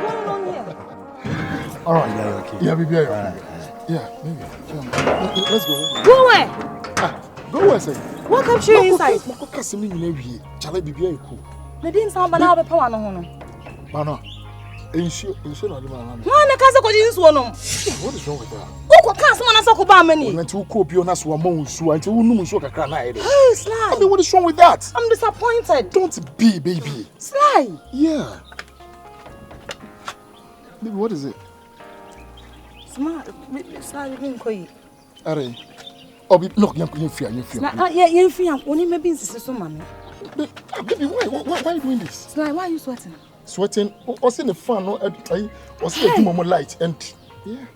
going on here? All right, yeah, okay. Yeah, baby, yeah, maybe. Let's go. Go where? Go where, say? What kept you inside? Charlie, baby, you cool. They didn't sound but now be power no hono. Mano, insure no the man. No, na kasa ko jinsu wono. What is wrong with that? Uko kasa man asa ko ba mani. When to cope you na so amon so until you know so kakra na ede. Hey, Sly. I mean, what is wrong with that? I'm disappointed. Don't be, baby. Sly. Yeah. Baby, what is it? Smart. Sly, you been koi. Are. Oh, look, you fear. Yeah, you fear. Only maybe insist so man. Baby, why are you doing this? Sly, why are you sweating? Sweating? What's in the fan? Or see the dim light and yeah.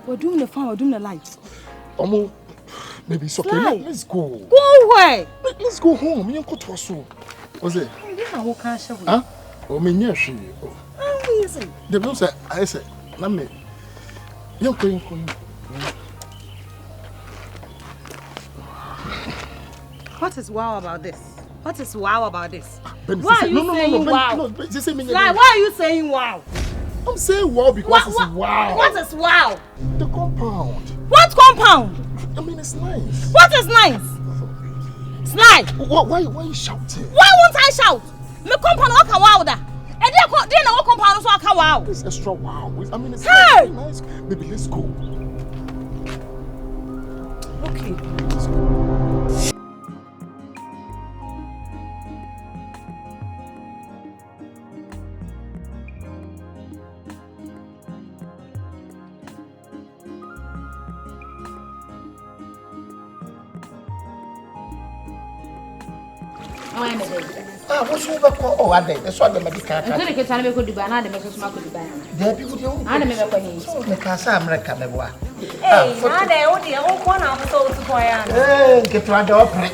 We're doing the fan, we're doing the lights. Maybe it's okay. Let's go. Go where? Let's go home. You go to us. What's it? Huh? Oh, me near she. Oh, is it? The bill said, I said, let me. You're going. What is wow about this? What is wow about this? Why are you saying wow? No, just say me. Why are you saying wow? I'm saying wow because it's wow. What is wow? The compound. What compound? I mean, it's nice. What is nice? Sly. Why are you shouting? Why won't I shout? Me compound what can wow da? And they know what compound so I can wow. It's extra wow. I mean, it's hey! Nice. Baby, let's go. Okay. Let's go. What's over? Oh, I did. That's what the medical. I'm going to get time to go to Dubai. I'm going to go to Dubai. There people do. I'm going to go to the Casa America. Hey, now they only one episode to go on. Hey, get to the opera.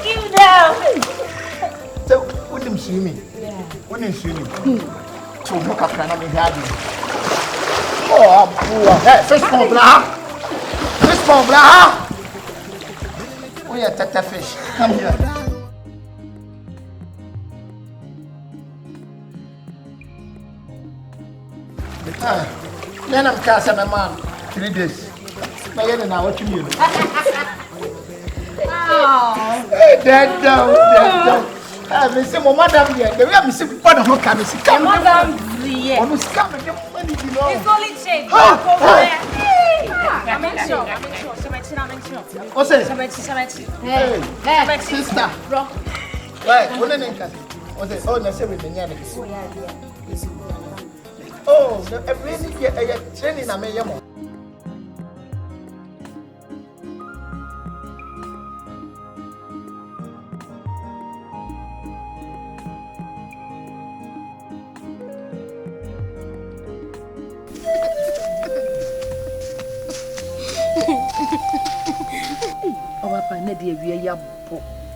Give down. So, wouldn't see me. Wouldn't see me. So, look up and I'm oh, hey, fish pond, blah. Fish pond, blah. Oh yeah, tata fish. Come here. Then I'm casting my man 3 days. Now you know what you mean. Hey, dead down. Ah, me say, madam, the way I'm saying, what am I coming? Madam, yeah. Almost coming. It's only change. I'm sure. What's it? Hey, sister. Right, what are you doing? What's it? Oh, that's everything. Oh, really? You're training a million.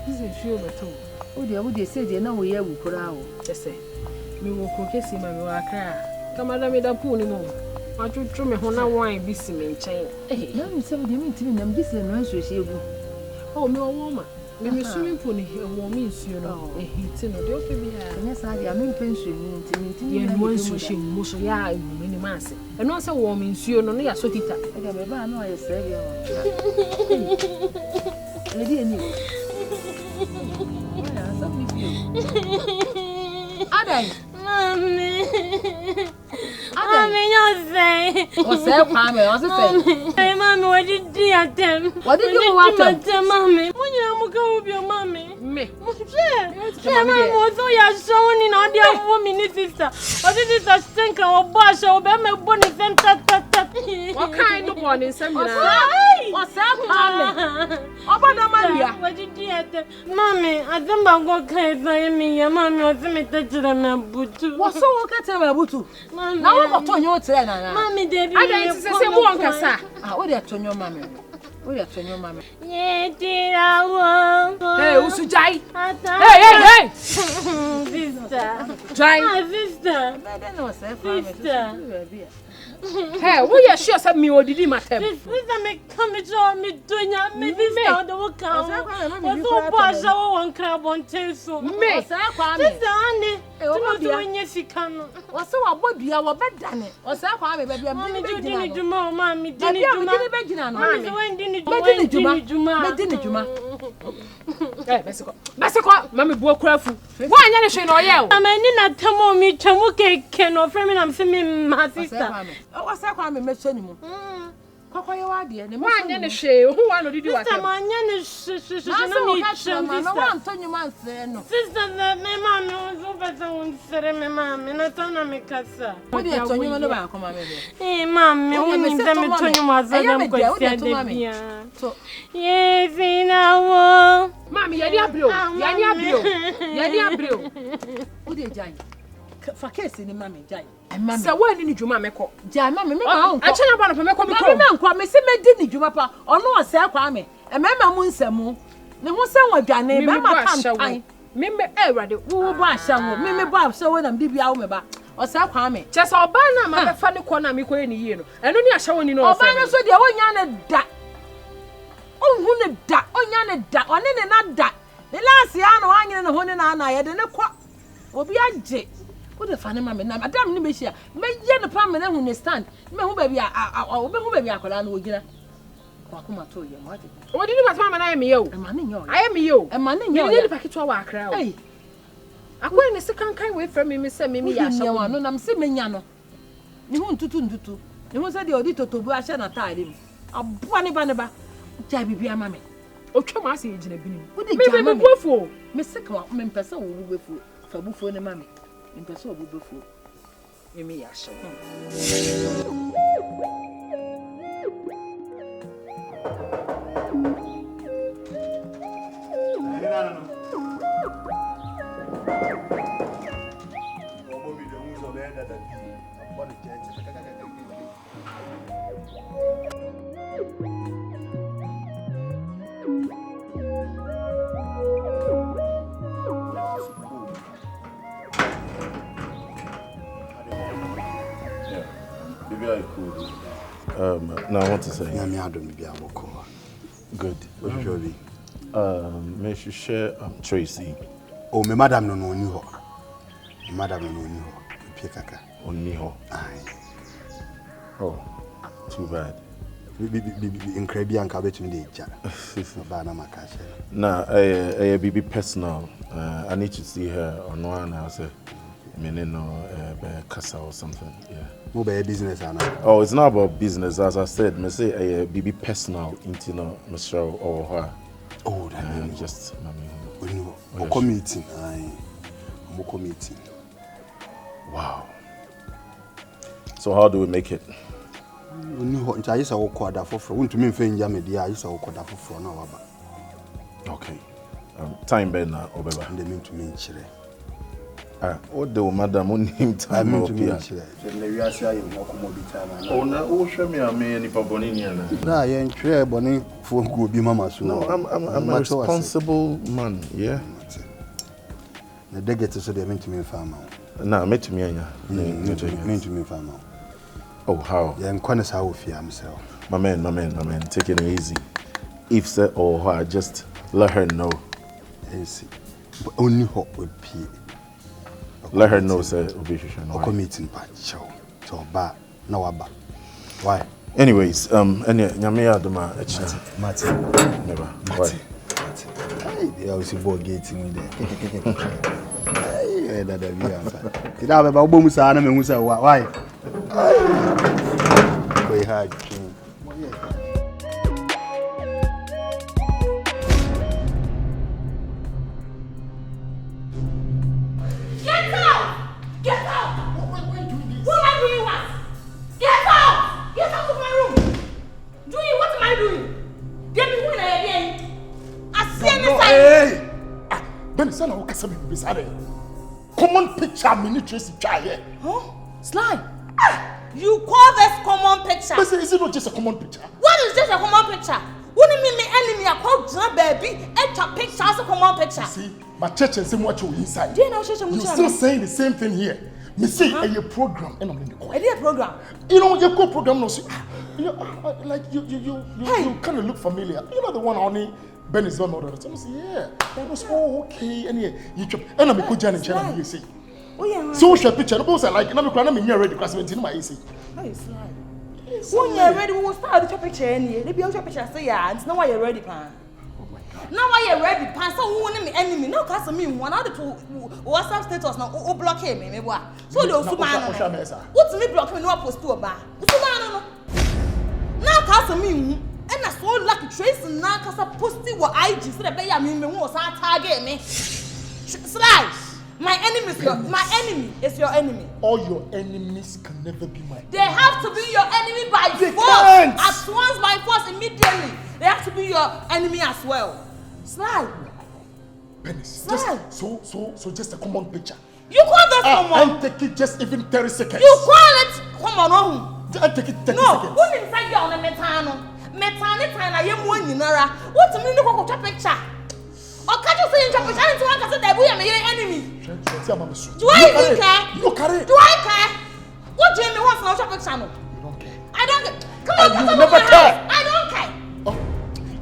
This is sure better. Oh, they say they know we are Kurao. Just say, me will cook a sim and walk. Come on, me the pony more. I should try me Hona wine, be sim chain. Eh, now you say, you mean to them, this is nice with you. Oh, no woman. Let me swimming pony here, means you know, a heat in the open. Yes, I am in pension. And once you should most of ya in mass. And not so warm in you, no, so heat. I know I say, Lady, Mommy, you're saying. What's that, Mammy? What's it saying? Hey, Mommy, what did you do at them? What did you want to tell Mommy? When you go with your mommy? Me. Yeah, Mammy, so you're showing in all the woman, sister. What did this stink or bash or be my bonnet and what kind of one is some? What's that, Mammy? What did you at them? Mommy, I don't know what kind of me. Your mommy was me touching on a boot. What's so what can I do? Now what on your train? Mommy, Debbie, I didn't say one cassa. What are you your mammy? What are you your mammy? Yeah, dear, I want. Hey, Usujai. Hey. This Try. Sister. Sister. Hey, we are sure some me or did him at him. Sister, me come me doing ya, me sister the work out. Was so pass one crab on tail. Me, Sister, Annie, doing yes, she can. Or so I would be our bed done it. Or so I baby, I'm didn't do more, mammy. Didn't you Mammy broke crafu. Why are you no yell? I mean, not tell me, Chamuke can or frame I'm saying, my sister. Oh, what's that? I'm a machine. Cocoa, you are dear. The man in the shade. Who wanted to do it? I'm on your sister. No one told you, man. Sister, that my mamma was over the ceremony, mamma, and I told her, make us. What do you tell you about? Come on, eh, mamma, only them to you was a question. So, yes, in our mammy, you're blue. Who did you? For kissing the mammy, Jai. And mammy, so when did you mamma call? Jai, mammy, I tell about a mamma call me, say, didn't you, papa, or no, sir, Kwame, and mamma moon some. There was someone, Johnny, mamma can't. Mimmy, who was some, Mimmy Bob, so when I'm Bibi Almeba, or Sir Kwame. Just our banner, my funny corner, me going in, and only a showing you know, banner, so the old Yana that. Oh, who that, oh, Yana that, or any not that. The last year, no, I'm in a honey, and I had a quack. Or be a jet. What a funny mamma, Madame Nimisha, make yen a permanent when they stand. Me who baby, I could answer. What did you want, Mamma? I am you. I am you. And money, you need a packet to our crowd. I went a second kind way from me, Miss Mimi. I know I'm Siminiano. You want to do. You want the auditor to brush and tie him. A bunny banaba. Jabby be a mammy. Oh, come on, see, Jimmy. What did you go for? Miss Sickle, Mempeso will be for Buffo and mammy. In person will be before. Mimi, I shall. Now I want to say. Good. May you share Tracey. Oh, my madam no knew her. Madam no knew her. Piekaka. Only her. Aye. Oh, too bad. Incredible and cabbage in the chat. Bana Makasha. Nah, I be personal. I need to see her on one house. Casa or something. Yeah. Mobile business, oh, it's not about business. As I said, me say be personal into Michelle or her. Oh, that just committee. Committee. Wow. So how do we make it? Okay. Time ben na obeba. And they mean to mean chile. What the madam on him time up here? Oh, now who show me a man if a nah, you ain't sure Bonnie for good be mama soon. No, I'm a responsible man, yeah. The day gets so they meant to me farmer. Nah, meant to me, meant to me farmer. Oh, how? Yeah, I'm quite how fear myself. My man, take it easy. If say or her, just let her know. Yes, but only hope would be. Let her know, sir. Committing part show. So bad. No about. Why? Anyways, Nyamea Duma Martin. Never. Why? Hey, I was about getting with that. Hey, that be. Did I have about Bomusa and Musa? Why? Very hard. Common picture, mini Tracey Boakye. Huh? Sly. You call this common picture? But is it not just a common picture? What is just a common picture? What do you enemy, I call baby, and picture, as a common picture. See, my church and see what you inside. You're still saying the same thing here. Me see a program and I'm in the choir. A program. You know your program no see. Like you kind of look familiar. You know the one only Ben is on order. So I say, yeah, that was all okay. And you and I'm a good channel channel you see. Oh yeah. So show picture. No boss like I'm ready class 17 my AC. When you're ready, we will start the picture any. They be on your picture say yeah, it's not why you're ready, pan. Now why you're ready, pan. So who want me enemy? No, cause me one out of WhatsApp status now. Oh block him, me what? So those who man. What's me block me no post to a bar. No. Now cause me. And I saw lucky Tracey now cause I posted what IG so that I mean me was target me. Slash. My enemy is your enemy. All your enemies can never be my enemy. They have to be your enemy by force. At once by force immediately. They have to be your enemy as well. Slide. Penis. Slide. So just a common picture. You call that common? I'll take it just even 30 seconds. You call it common on? I'll take it 30 seconds. No, who inside you on a metano? Metani time I am one yinara. What to mean to go to picture? Or can't you say in your picture to one person that we are my enemy? Do I even care? Look at it. Do I care? What do you mean wants to picture? You don't care. I don't care. Come on, get out of never my care. house. I don't care. Oh.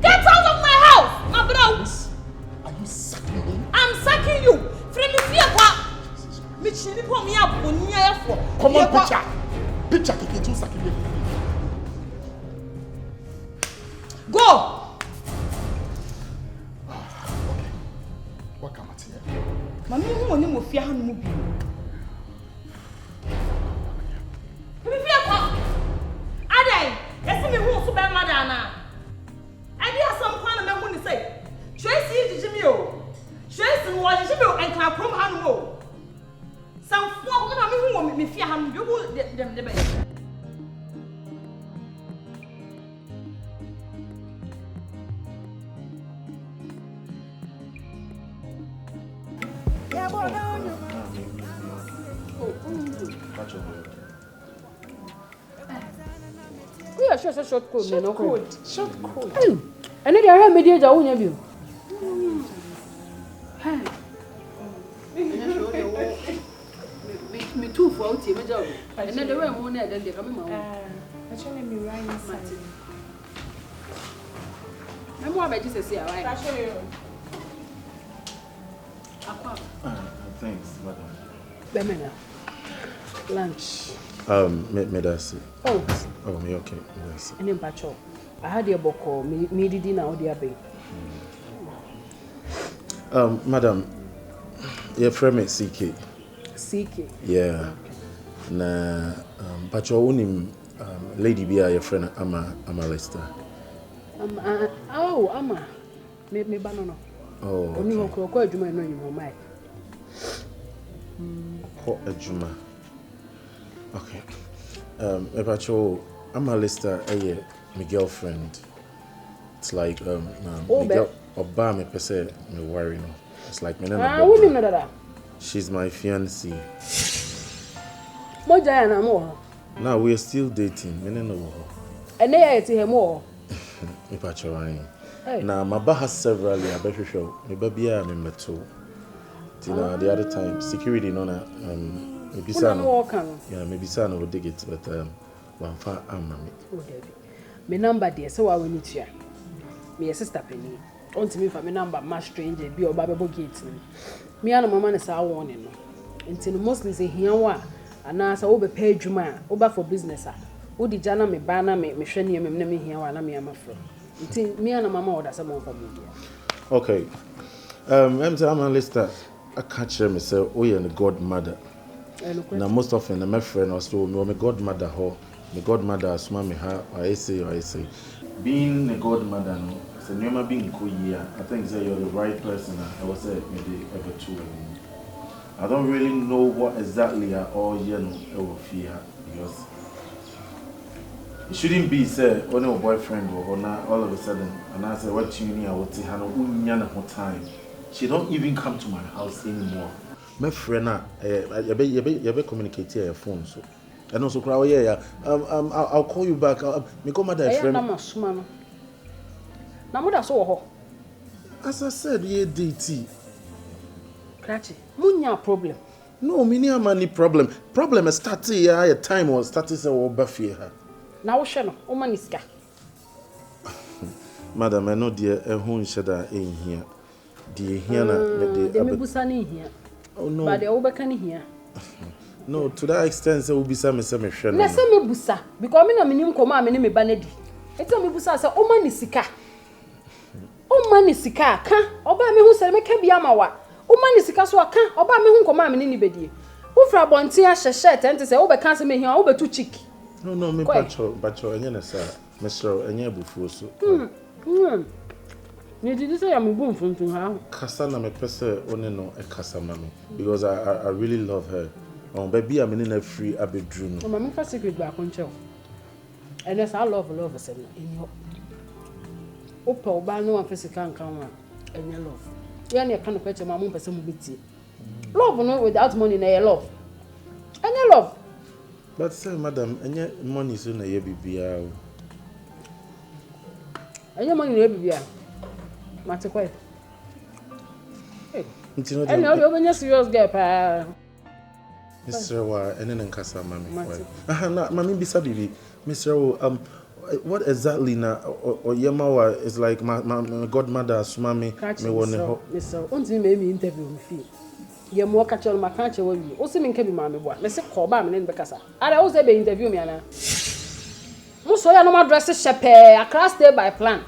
Get out of my house. I'm out. Are you sucking me? I'm sucking you. From the fear part. Me chini po me up on near for. Come on, picture. Picture kiki tu sucking me. Go. What come at here? Mami who woni mo fear hanu bi. Me fear kwa. Adai, esi me hu so be mada na. Adi asam kwa na me hu ni say. Tracey jiji mi o. Tracey wo jiji mi o enka krom hanu o. Sam fo ko na me hu me fear hanu bi wo dem be. We are sure short code. Short code. I need a media jaw on you. Me too for out here, job. And then there were more than they come out. Actually, me right inside. I'm more about Jesus here, right? I'll show you. Thanks, madam. Bemena. Lunch. Me that's it. Oh, me okay. That's it. and then patrol. I had your boko, me did dinner or the abbey. Madam, your friend is CK. CK? Yeah. Okay. Na, patrol unim lady be your friend Ama Lester. Ama. Me banana. Oh. Only one call Juma no you my. Ko Juma. Okay. Patrol Ama Lester my girlfriend. It's like Miguel Oba me pese me worry no. It's like me na she's my fiancée. Mo jaya na mo. Now we are still dating. Me no. And they ate him more. Me patrol. Now my ba has severally abehwehwe. Me ba bia me meto. Tina the other time security no na me bisa no. Yeah, me bisa no dig it but one fa am me. Oh David. Me number there so we need to. Me sister Penny. On to me for me number ma stranger bi oba bebo gate me. Me and mama na say warning no. Nti no mostly say hia wa ana say wo be pay adwuma, wo ba for business a. Wo di jana me ba na me hwe ne me na me hia wa na me am afro. Nti me and mama order some for me. Okay. I'm a lister. I catch me say oh you the godmother. Now most often my friend also me my godmother ho. My godmother asuma me ha I say being a godmother no so never being cool year. I think say you're the right person I was say maybe ever two. I don't really know what exactly are all you know fear because it shouldn't be say only a boyfriend or not all of a sudden and I say what you need I would say no time. She don't even come to my house anymore. My friend you be communicate your phone so and also cry I'll call you back. Me come mother friend. Na muda so ho. As I said, yeah, DT. Krachi, munya problem. No, me near money problem. Problem is starting here a time or starting say we buffy her. Na wo hwe no, o maniska. Madam, I know dear who shada in here. The here na the me busa ni here. Oh no. But the obeka ni here. No, to that extent say we be say me hwe no. Na say me busa because me na me nim koma me ne me ba na di. Eti me busa say o manisika. O manisika ka oba me hu say me ka bia ma wa. O manisika so aka oba me hu koma me ne ni bedie. Wo fra bonte a hyehye tente say wo be kan say me hia wo be tu chick. No, me pacho enye na sa. Me sro enye bufu so. Ni did say I'm going from to her. Kasa na me pese one no e kasa mami because I really love her. Baby I'm in a free abedru no. Mama fa secret ba konche. And yes I love say in your opa oba no one physical kan wa enye love. Ya na kan ko che mama pese mu beti. Love no without money na your love. Enye love. But say madam enye money so na ye bibia o. Enye money na ye bibia. Mate kwai. Ntino de. Enye o benya serious girl pa. Mr. Wa enen nkasa mami kwai. Aha na mami bisa bibi. Mr. What exactly na oyema wa is like my godmother sumami me won ho. Mr. Unti me interview me fi. Ye mo ka chelo ma kan che wa wi. O se me nka bi ma me boa. Me se ko ba me ne be kasa. Ara o se be interview me ana. Mo so ya no ma dress shepe across stay by plan.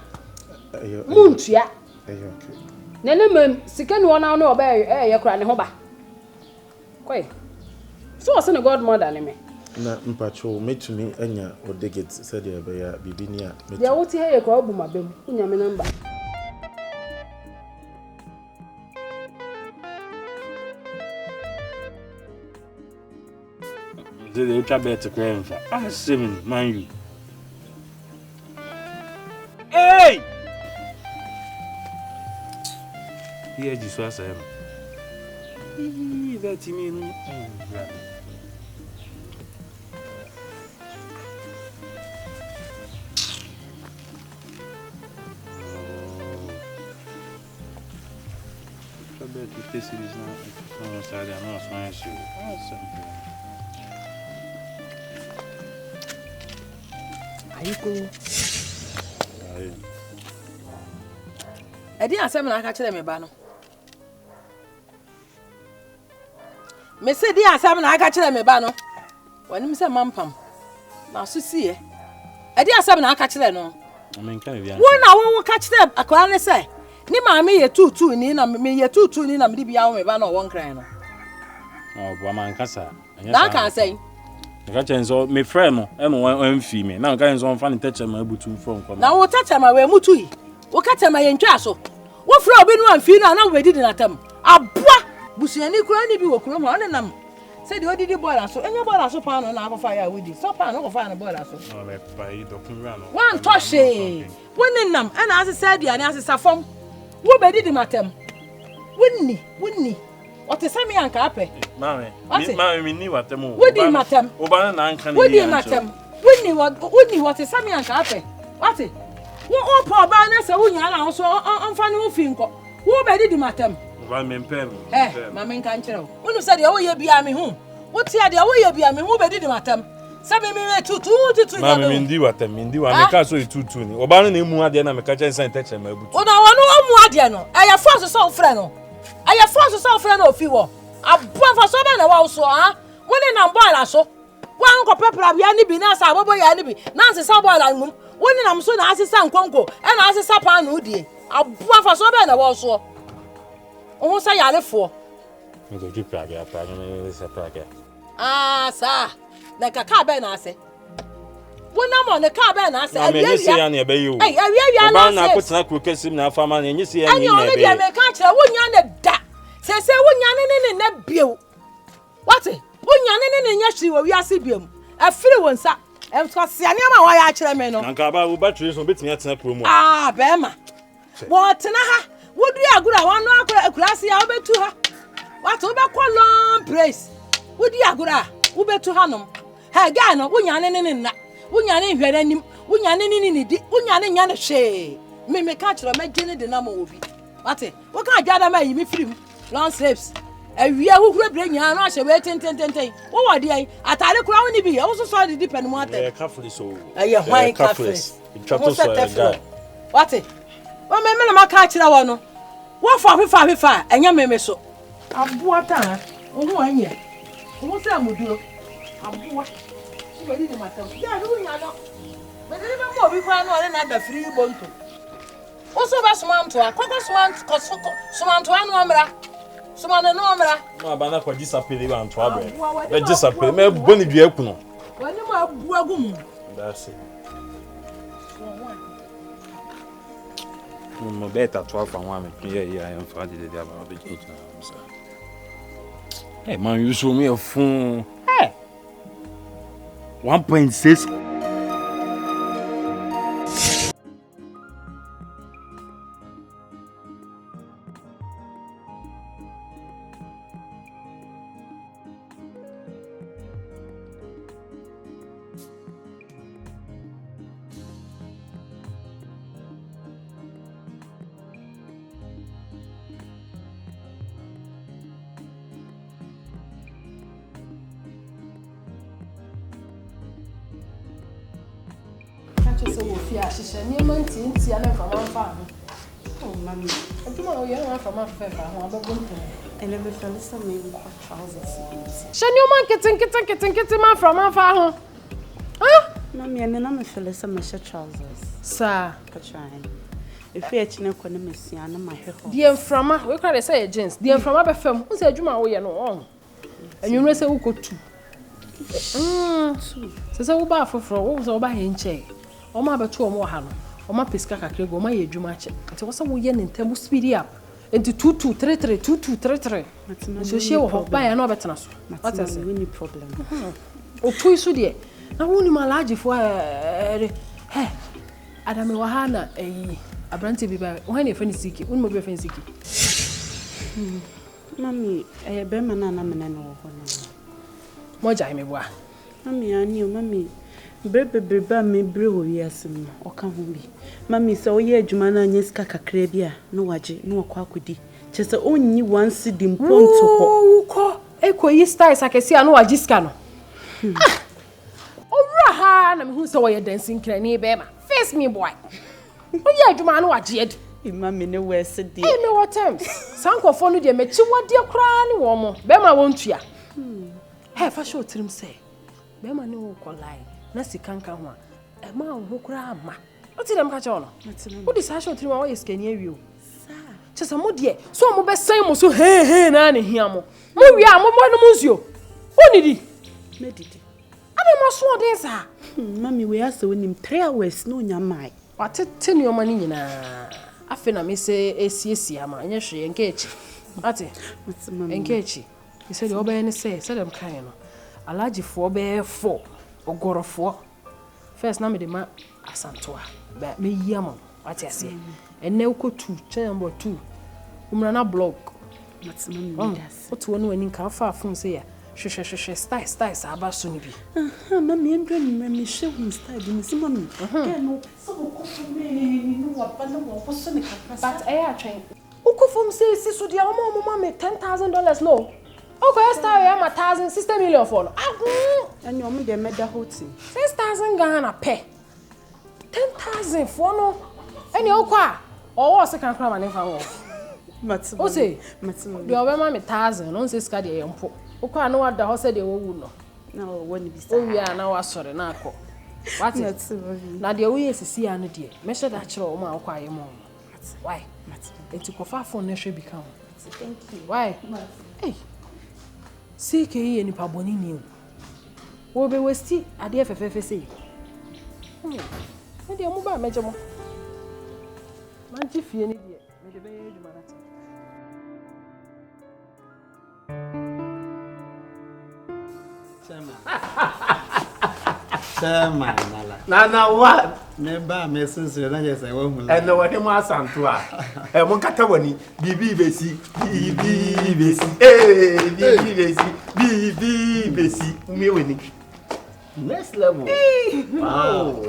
Muntua. Okay. Nene mem sika ni wona no oba ye kura ne ho ba. Kwai. So was a godmother ne me. Na mpacho metumi anya odegit said e be ya bibi ni a. Ya wuti he ye ko obu mabem. Unya me number. The ultra better crime for asim man you. Hey! Here Jesus was him. That mean I bet if this is not on Saturday, I'm not smiling shoe. Ayiko. Edi asem na aka kire me ba no. Me se di asem na aka kire me ba no. Wanim se mampam. Na so sie. Edi asem na aka kire no. Amen kan bia. Wona wo ka kire akwa ne se. Ni ma me ye tutu ni na me ye tutu ni na me di bia wo me ba no won kran no. Oh, bo man kasa. Na kan say. Ka chen so me friend no e mo wan fi me. Na kan so on fa ni teacher ma butu from kom. Na wo teacher ma we mutu yi. Wo ka tema ye ntwa so. Wo fra obi no amfi no na we didi na tam. Aboa busuani kura ni bi wo kuro ma on nam. Say the odidi boy so enye boy so pa no na akofa ya we di. So pa no kofa na boy so. No me pa yi dokun ra no. Wan toshe. Woni nam e na asesa aduane asesa fom. Wo be didi matam. Wonni. What is sami anka ape? Mami mi ni watemu. Wodi matam. Oba na anka ni. Wodi matam. Wonni what is sami anka ape? What? Wo pa ba na se wonya na so onfa ne wo fi nko. Wo be di matam. Oba me mpem. Mama nka nkyere wo. Wonu se de wo ye bia me hu. Wo ti ade wo ye bia me hu be di matam. Sabe me tutu. Mami mi ndi watem, mi ndi wa me ka so tutu ni. Oba no na emu ade na me ka chen san teche ma butu. Ona wono omu ade no. Aya force so frɛ no. Aya force so frɛ no ofi wo. Abua fa so be na wa so ha. Woni na boy la so. Wan ko pepra bia ni bi na sa bobo ya ni bi. Na nsesa boy la mum. Woni na mso na asesa nkonko. E na asesa pa na udie. Abua fa so be na wa so. Ohun sa yarefo. Me go ju pra bia pa me se pra ga. Ah sa. Na kaka be na ase. Wona mo ne ka be na ase. Me nyi se ya na ebe yi o. Eh awia na ase. Ba na kwetena krokesim na afa ma na nyi se ya ni na ebe. Anyo ne dia me ka kire wonya ne da. Se wonya ne na bio. What? Wonya ne nya hwiri wo wiase biam. Afiri wonsa. Em so se ane ma wa ya kire me no. Na ka ba wo battery so betimi atena promo. Ah, be ma. Wo tena ha. Wodu agura wa no akura se ya obetu ha. What wo be call long praise. Wodu agura wo betu ha nom. Ha guy no wonya ne na. Wonya ne hwere anim. Wonya ne ni di. Wonya ne nya ne hwe. Me catch her, make Jenny the number will be. What can't gather my me free? Long sleeves. A year who will bring you and I shall wait 10. What are they? I tell you, crown be also saw the dip and water. Yeah, carefully so. Yeah, why carefully? What it? Well, my catch that one. What for 5 and your member so. I'm what I 1 year. What's that would do? I'm what? Ready to myself. Yeah, doing I know. But even more, we can't know another free bone. Also, that's one to a cocker swan, swan to one. Someone no amra. No, bana kwa disappear and to abre. Let disappear. Me boni bi ekuno. When you are buagum. That's it. No better 12 and 1. Yeah, I am for the day about the change now. Hey man, you show me a phone. Hey. 1.6. So if you are shishani mountain, see and from one farm. Oh, mammy. I do not know from my feather. I'm about to. And every fellow some trousers. Shani man kitten man from my farm. Huh? Mammy, and then I'm a fellow some trousers. Sir, Katrin. If you actually know, Miss Yana, my hair. Dear from we can't say gents. Dear from our firm, who said you my way no. And you know, say who could too. So, we buy for what was over in chair. Oma beto omo ha no oma pesika kakrego oma ye adwuma che nti wo se wo ye nentamu speed up enti 2233 so she wo ho ba ya na obetena so what is any problem o tu isu de na woni malaji fo adame wa ha na abrante bi ba wo ha ne fani siki woni mo bi fani siki mami be mana na mena no ho na mo jai me bua mami ani o mami Brebe me brewo yasem o ka ho bi mami se o ye adwuma na anya sika kakra bia no waje no akwa akodi chese onni one cedi mponto ko ko ekoyi style sakesi a no waje sika no owura ha na me hu se wo ye dancing krani be ma face me boy o ye adwuma no waje ed mami ne we se de me what times sankofo no de mechi wode kra ni wo mo be ma wontua fa show trim say be ma ne wo ko lie na sikanka ho a ma ho kura ama o ti dem ka che ono o di sa show tiri wa yes kani awie o sa chesa mo de so mo be san mo so he na ne hia mo wi a mo no munzio o ni di medidi abi mo so den sa mami we asa onim 3 hours no nya mai watete ne o ma ni nyina afi na me se esiesie ama anya hwe enka echi ate enka echi ise de oba ne se dem kan no alaji fo be 4 ogorofo first na me de ma asantoa ba me yam ati ase enne ukotu chamber 2 umra na blog maximum leaders otu wonu ani ka fa afun se ya hwehwehwe style aba so ni bi mami endo ni me hwe hu style bi nsi mami no so ko fo me ni no wa pa no wo so ne ka but atwen ukofom se si so dia o mama $10,000 no okay, style ya 1,060 million for no. And you me the meda hoti. 6,000 Ghana pay. 10,000 for no. And you kwa. O wo se kan kra mane fa wo. Matsimo. O se matsimo. Do we ma me 1,000, no se ska de yempo. O kwa no wada ho se de wo wu no. Na wo woni bi sa. O wi a na wa sore na akọ. What matsimo. Na de wo yesisi ya no de. Me she da kire o ma akọ ayemo. Why? Matsimo. Enti ko fa phone na hwe bi kan. Thank you. Why? Hey. See ke yi ni pa boni ni o wo be westi ade fefefe sei e de mu ba meje mo man ti fie ni de me de be eduma na Sama na what me ba me sunsu na je sai wo mu la no wani mu asanto a mun kata wani bibi besi bibi besi mi wani Next level. Wow.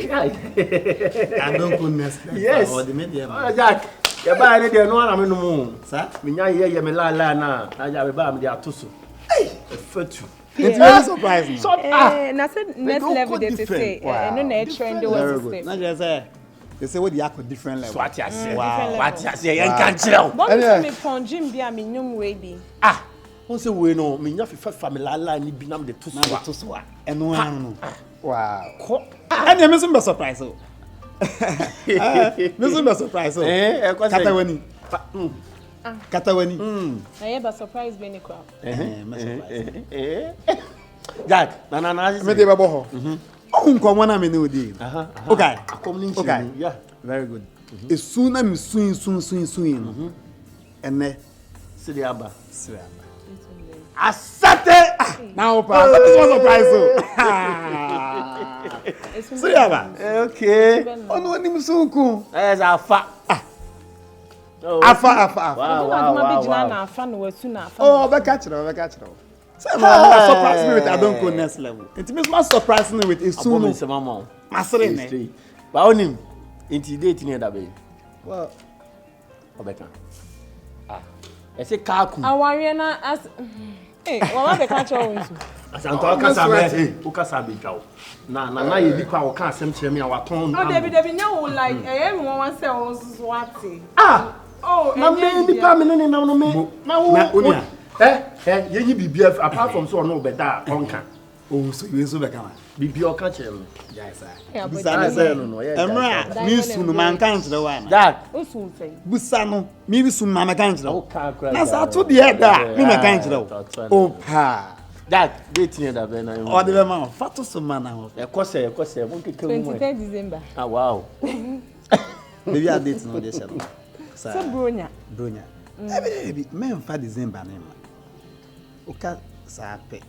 Adonko next level. Yes. Or the media. Oh, Jack. You buy any there no one am no more. Sir? Me nya ye me la na. Na ja be ba me dey atoso. Hey, fetu. It's very surprising. Na said next level they say no na trend was good. Na just say they say what the aqua different level. What you say? Wow. What you say? Yan kan chirel. But me ponjim bia me nyum we bi. Ah. Won say we no me nya fifa family la ni bi nam de toso. Na toso wa. Eno no. Wow. And me some surprise o. Me some surprise o. Katawani. Katawani. Na ye ba surprise be ni kwa. Me surprise. Jack, na me dey babo ho. Nkomo na me no dey. Okay. Okay. Yeah. Very good. Esuna mi sun. Ene Siriaba. Asate. Now pa. This was surprise so. Siriaba. Okay. Ono ni musunku. Afa. Afa. Oh, be catch it. So surprise me with Adonko next level. It means not surprise me with Esunu. Masere ne. Ba onim. Intimidate ni da be. Well, Obeka. I say kaku. Aware na as wala be catch all wins. Asanto akasa be. Ukasa be twa. Na ye bi kwa wo ka asem kire me a waton. Oh, David nya wo like me wan say wo swati. Oh, na me bi pa me ne na no me. Na wo. Yenyi bibia apart from so no better onka. Oh, so you so be kama. Bibia oka kire me. Yes, sir. Busa say no. Emra, mi sunu man kan kire wa na. That. Osun say. Busa no, mi bi sunu man kan kire. O ka kra. Na sa to de da, mi me kan kire. O pa. That date ni da be na yo. O de be ma, fato so man na ho. E kose mo keke mu. 23 December. Ah wow. Maybe a date no dey share. So bronya. Ebi men fa December na ma. Oka sa pe.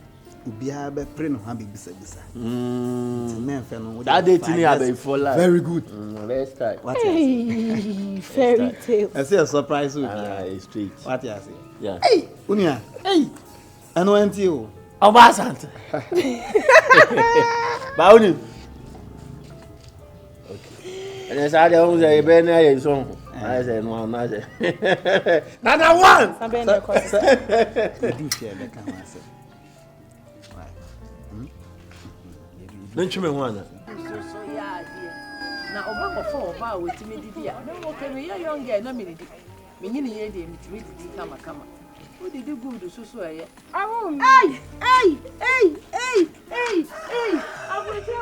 Ubia be pre no ha be bisa. Men fa no. That date ni abe for life. Very good. Let's start. What you say? Fairy tale. I say a surprise with it's straight. What you say? Yeah. Hey, Unia. Hey. Ano enti o. Obasant. Ba oni. Okay. And as I don't say be na ye so. I say no na say. Nana one. Sabe na ko say. Di share be kan wa say. Don't you me one? So yeah, dear. Now over for oba wetimi di dia. No okay me young girl na me di. Me nyini ye di me di kama. Who did you good so eh? Hey. Abrotre.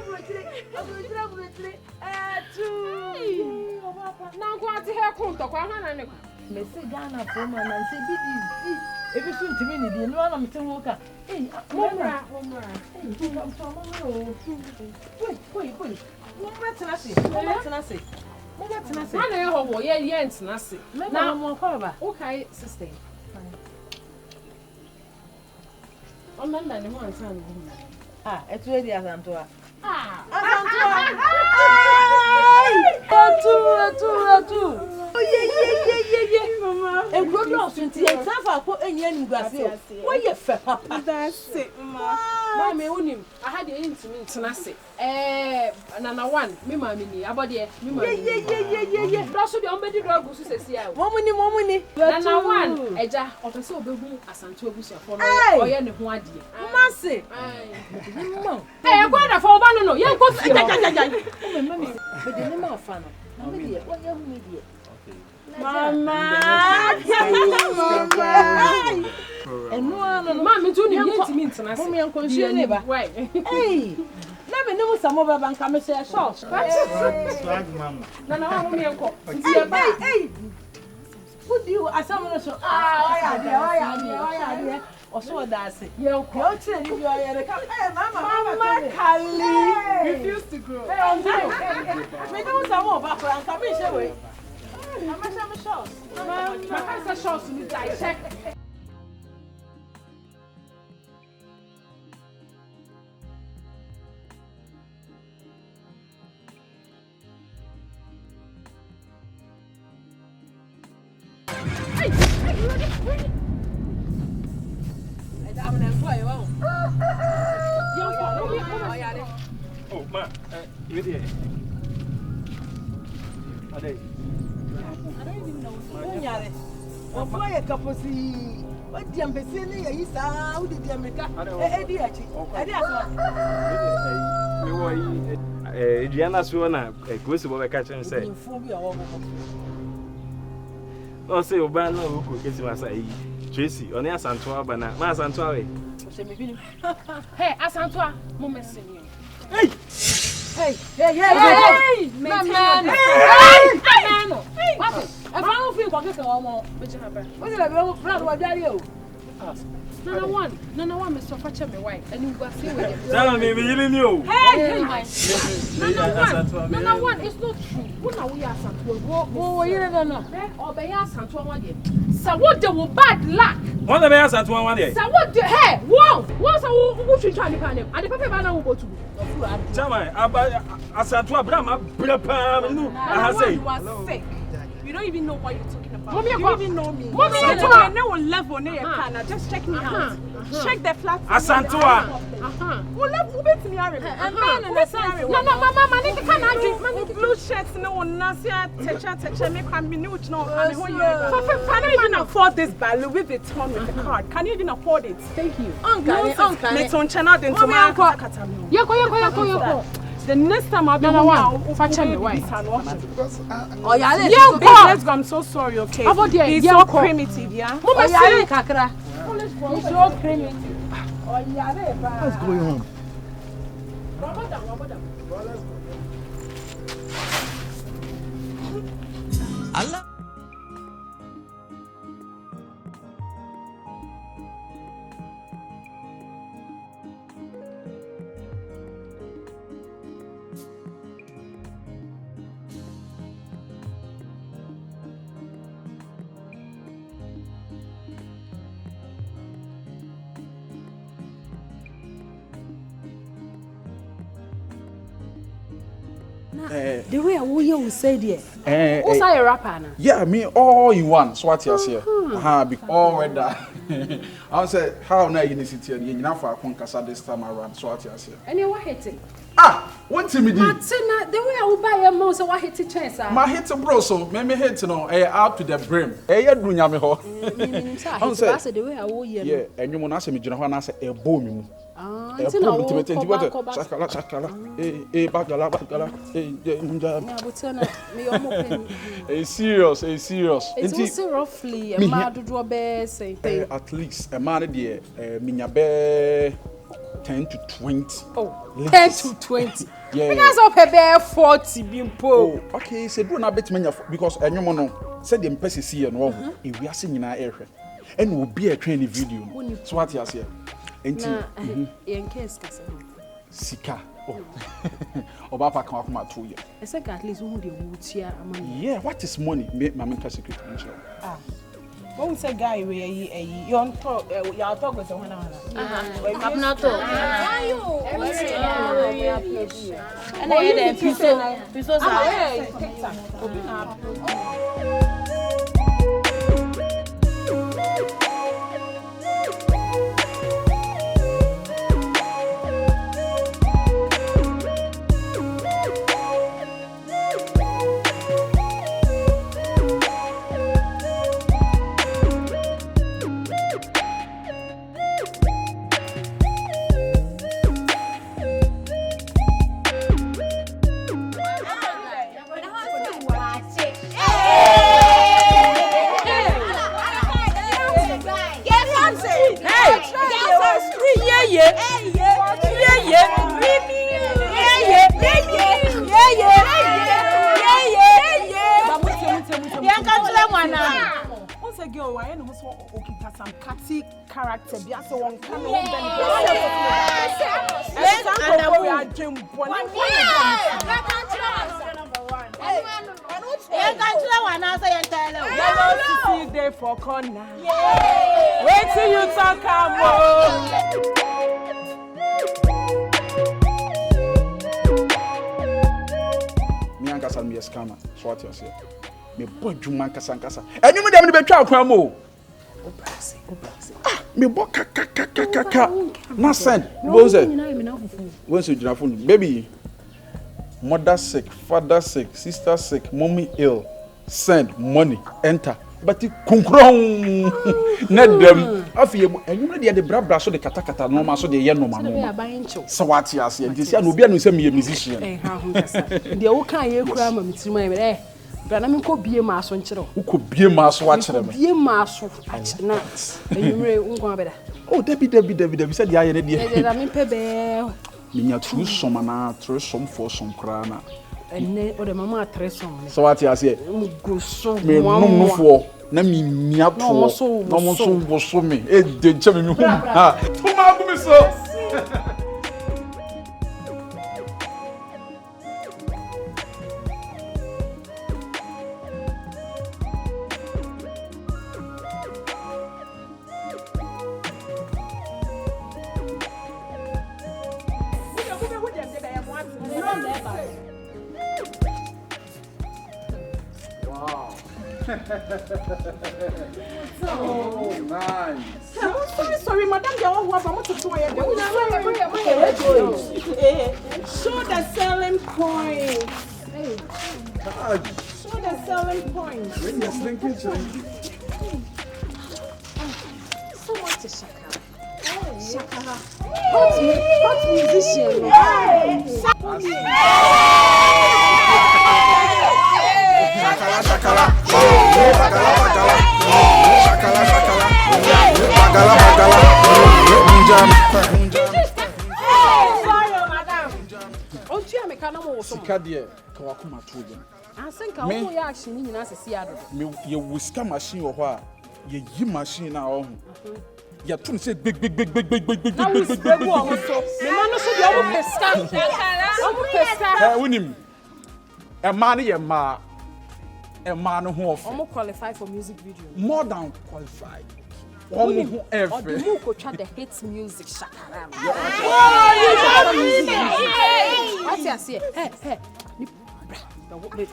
Na ko ati he kun to kwa hana ne ko. Me say Ghana for man and say bidi. If you soon to me di no na me tin wo ka. Hey, Momra. Wait. Momra tenase. Na ye ho wo ye ntenase. Na mo ko ba. Okay, sister. Omanda ni mo ansan ni. Etu e di asanto a. Atu. Oh yeah. Mama. E go do osunti e safa ko enye nimguase o. Wo ye fe papa. That's it, mama. Mama unim. I had the intimate tenase. Nana one, me mama ni abode me mama. Yeah. Braso de ombedi do agusu sesi a. Momuni. Nana one, eja, opese obegun asanto agusu afo no. Oye ne ho ade. Mase. Mama. Kwa da fo ba no. Ye ko fi. Mama, be de ma fa no. Mama de, wo ye hu me de. Mama. No. Mama tu ni intimate tenase. Mama yan konsume ne ba. Hey. Na me no samo ba ban ka me share shop. Swag mama. Nana wa mo yan ko. Hey. Who do you asam no so? Oya. Osoode ase. Yo chere ni bi oya ka. Mama Kali. Refuse to grow. Me no samo ba for an ka me share we. Mama share shop. Mama say shots ni die check. I'm gonna employ you. Ma, you there? I don't even know. What why a couple see? What the ambassador is out the America? Diana Suana, a goose of a catcher and say, oh, say, Obama, who could get him as I Tracey, on the Santua, but not Mass Antoine. Hey, Asantua, Moment Senior. Hey, Man, what? If I don't feel like I'm what happened? what's the brother? What are you? No one, Mr. Fatcher, my wife, and you go see with it. Tell me, you didn't know. Hey, no one, it's not true. What are we asking? Oh, you don't know. Or by us, and one day. So what the bad luck? One of the best at one day. So what the hey, whoa, what's a who should try to find him? And the paper banner will go to. Chama, Asantua Brahma, Brapam, I say. You are sick. You don't even know what you're talking about. Mommy, you don't even know me. Mommy, I know what level near your car. Just check me out. Check the flat. Asantua. What level bet me are? And man and the salary. No, mama, nigga can't drink. Blue shirts, no one, Nasia, Techa, make a minute, no. Can you even afford this balloon with the ton with the card? Can you even afford it? Thank you. Uncle, let's on channel then to my Yoko. The next time I'll be fetching my wife. Oh, yeah, let's go. I'm so sorry, okay? He's so primitive, yeah? Mama, say Kakra. he's so primitive. Let's go home. Allah. The way I will say there. Who's a rapper now? Yeah, me all in one. So what you say? All weather. I say how now you city and you know for Konkasa this time around. So what you say? And you what hit it? One thing me do. Martina, the way I will buy a mouse, what hit it chance? My hit bro, so me hit no out to the brim. You do nyame ho. I say the way I will hear. Yeah, and you must ask me jina ho na say e bo mi mu. Serious. It's also roughly a mad draw bear say. At least a man there, minyabe 10 to 20. Oh, 10 to 20. Yeah. Because of a bear 40 bimpo. Oh, okay, so do not bet me because anyone no said the person see and all. If we are singing our air, and will be a training video. So what you say? In case, Sika. Obapa come from 2 years. I said at least who the wood here. Yeah, what is money? Make my mental secret. When we say guy, you on talk, you are talking with someone. I'm not talking. And I had a character, be as one can be there for corner. Wait till you talk about. Me and Kassan be a scammer. So what you say? Me boy Juma Kassan. And you me be try kwamo. Me bo kaka. Na send. Boze. When so jina phone baby. mother sick, father sick, sister sick, mommy ill. Send money, enter. But it kunkrong net them. Afi and you know the bra so the kata normal so the yen normal. So what you say? This year no be anu say me a musician. Eh ha ho kasa. The wo kan ye kura ma mitima me eh. Bra na me ko bie ma so nkire. Wo ko bie ma so wa kire me. Bie ma so na. Enyumre ngwa beda. Oh Debbie said the aye ne de. Eh da me pebe. Minya true some na true some for some kra na. Enne o de mama atresom. So what you say? Go so. Me no for na mi mia to. No mo so wo so me. E de nche me hu. Ha. Tuma bu me so. Oh, nice. Sorry, madam. They all want to do it. Show the selling point. Show the selling point. When you're slinking, So much is Shakara. Hot musician. Shakala. Sikadie kawakuma tuja. Asenka wo ya action ni nyina sesi ado. Me ye wuska machine wo ho a ye yi machine na wo ho. Ya tun say big. Me man no so de omo pesta. Omo pesta. Eh wonim. E man ye ma. E man no ho of. Omo qualify for music video. More than qualified. Omo ho ever. Omo ko try the hits music Shakara. What you say? Hey.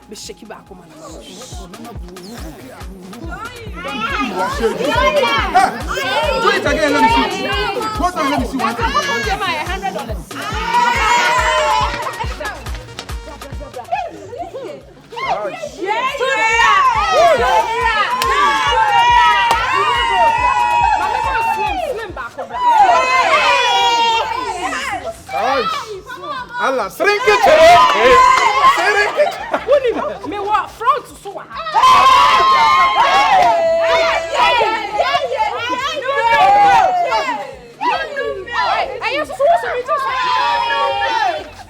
Me shake you back, man. Do it again, let me see. What let me see one thing. Give my $100. Allah, shrink it. Me what front so.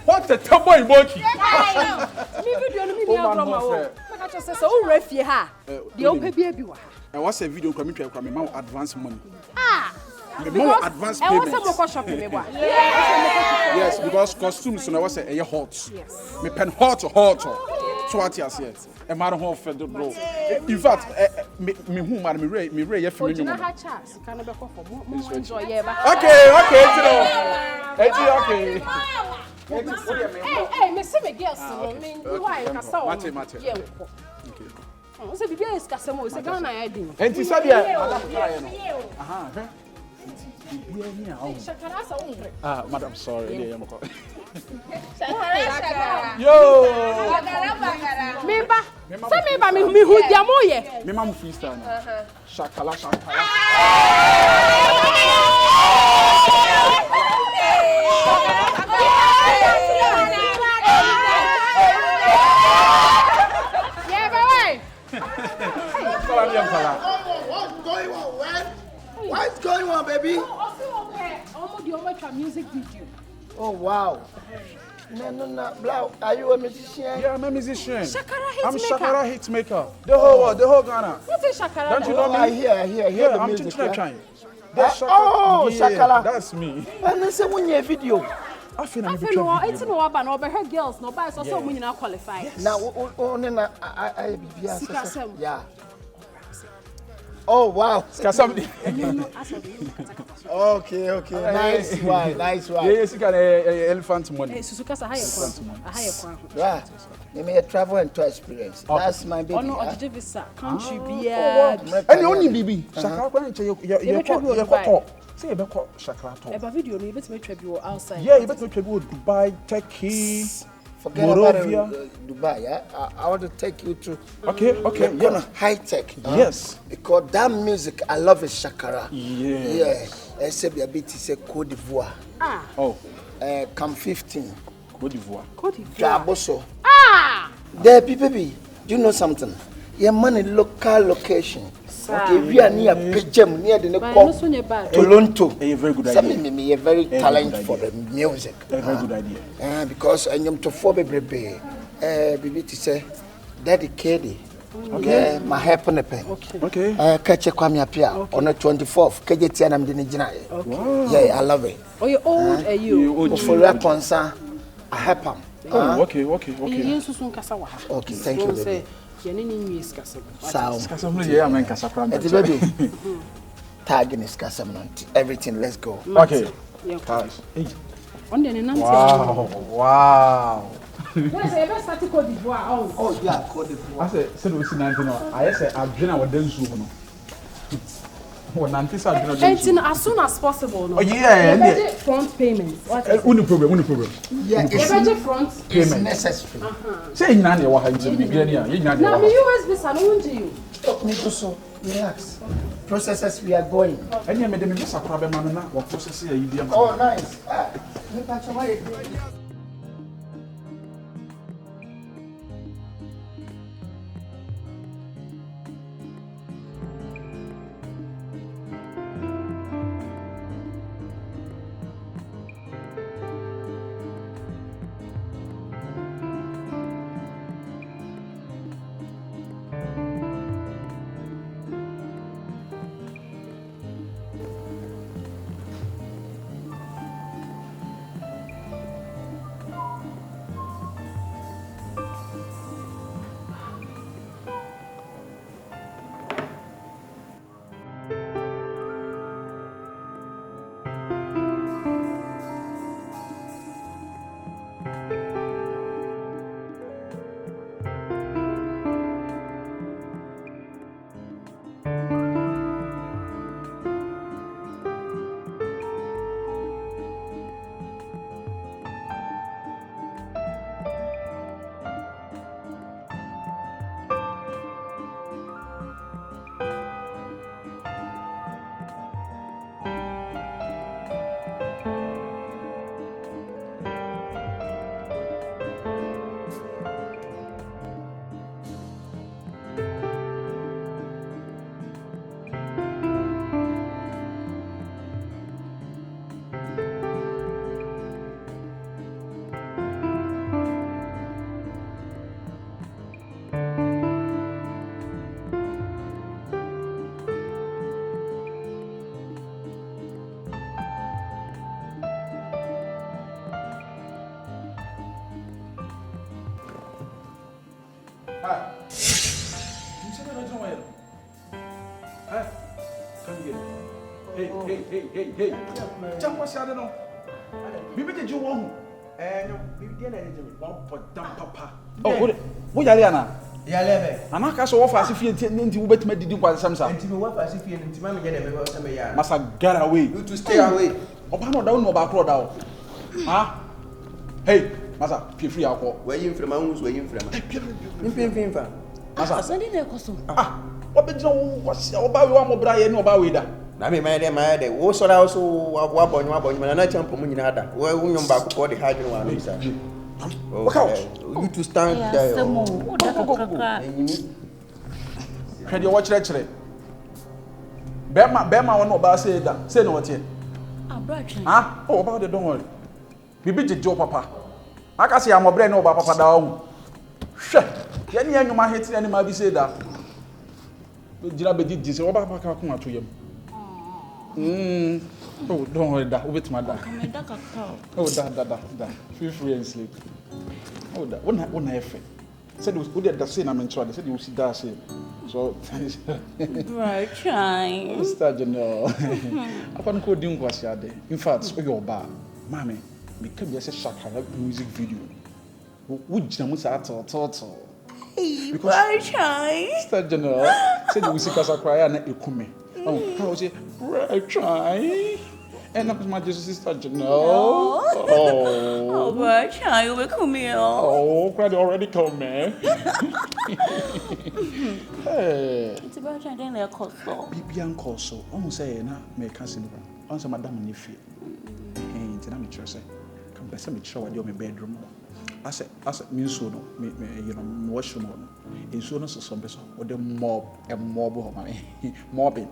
What the boy Boakye? Me video no me dey from my wo. Make I just say so refie ha. The open baby wa. And what's a video come to me my advance money. Me more advance payment. And what's more shopping me wa? Yes, because costumes so na was a hot. Yes. Me pen hot. So what you say? E ma ho fe do bro. In fact, me who man me re ye fi me nyum. Ha chance can be for mo enjoy ye ba. Okay, Hey, me see me girls no me why ka sa o. Mate. Okay. O se bibia is ka mo se Ghana ya din. Enti sabia madam try no. Aha, Shakara sa o. Madam, sorry. Shakara. Yo! Meba. Say meba me hu dia mo ye. Me mam freestyle. Shakala. What's going on, baby? Almost music video. Oh, wow. No, Blau, are you a musician? Yeah, I'm a musician. I'm Shakara hitmaker. The whole Ghana. What is Shakara? Don't you know me? I hear the I'm music. trying. Shakara. That's me. And they say when you video. I feel it's no about no her girls no buy so when you now qualify. Now I yeah. Oh wow. Okay. Nice one. Yes, you got elephant money. Yeah. You may travel and tour experience. That's my baby. Oh no, visa. Country and only baby. Shakara you say about Shakara. About video, you better make tribute outside. Yeah, you better make tribute Dubai, Turkey. Forget Morovia. about Dubai. Yeah? I want to take you to Okay, yeah. high tech. Yes. Because that music, I love it, Shakara. Yes. Yeah. SBABT say Côte d'Ivoire. Oh. Come 15. Côte d'Ivoire. Jaboso. There, baby. Do you know something? Your money local location. Okay, we are near Pigeon, near the Toronto. A very good idea. Me a very talented for the music. A very good idea. Because I am to for baby. Baby to say dedicated. Okay, my happen pen. Okay. Catch a kwame appear on the 24th. KJT and I'm yeah, I love it. Oh, you old are you? For that concern, I happen. Oh, okay. Okay, thank you, baby. Sound. Yeah, I'm in Casablanca. Baby. Tagging is Casamount. Everything, let's go. Okay. Wow. Yes, I ever started Côte d'Ivoire. Oh, yeah, Côte d'Ivoire. I said, we see 19. I said, I've been our dance room. And as soon as possible. Oh, yeah. Front payments. Only problem. Yeah, it's front payment necessary. Say, Nani, what I did. Now, the US visa, I want you. Talk me to so. Relax. Processes we are going. And you made them miss a problem, man. What process are you doing? Oh, nice. Hey. Jump what's out of Bibi did you want? And you didn't put down papa. Oh, what Yaliana? Yalebe. And I can't offer as if you intend to wait me to do what some and to work as if you and Timmy get a must get away. You to stay away. Obama don't know about crowd out. Huh? Hey, Massa, feel free alcohol. Where you from? Where you from? Massa, sending a costume. What did you what's about one more Brian about with that? I mean, my dear, also Wabon, and I jump on Munada. Where we know back for the hydro one. You to stand there. Can you watch actually? Bema one about say that. Say no what here. Ah, oh, about the don't worry. We beat the Joe Papa. I can see I'm a brain over Papa down. Sure. Any young man hates any might be said that. Jirabe did this. What about Papa to him? Oh, don't worry, that. Wait, madam. Oh, that. Feel free and sleep. Oh, that. One effort. Said it was good at the same. I'm in trouble. Said you will see that same. So, right, trying. Mr. General. I can't go doing what's your day. In fact, you're bad. Mammy, become just a shaka music video. Would you know what's Because trying. Mr. General said you will see Casa cry and you come. Oh, how was it? Right, try. And I'm my sister Janelle. Oh, but child, you will come here. Oh, quite already come, man. Hey. It's about trying to like Koso. Bibi uncle so. I'm saying na me cancel no. I'm say madam ni fie. Eh, nti na me say. Come be say me chere wade o me bedroom. I said me so no me you know me washroom no. Enso no so some person o de mob ho ma. Mobbing.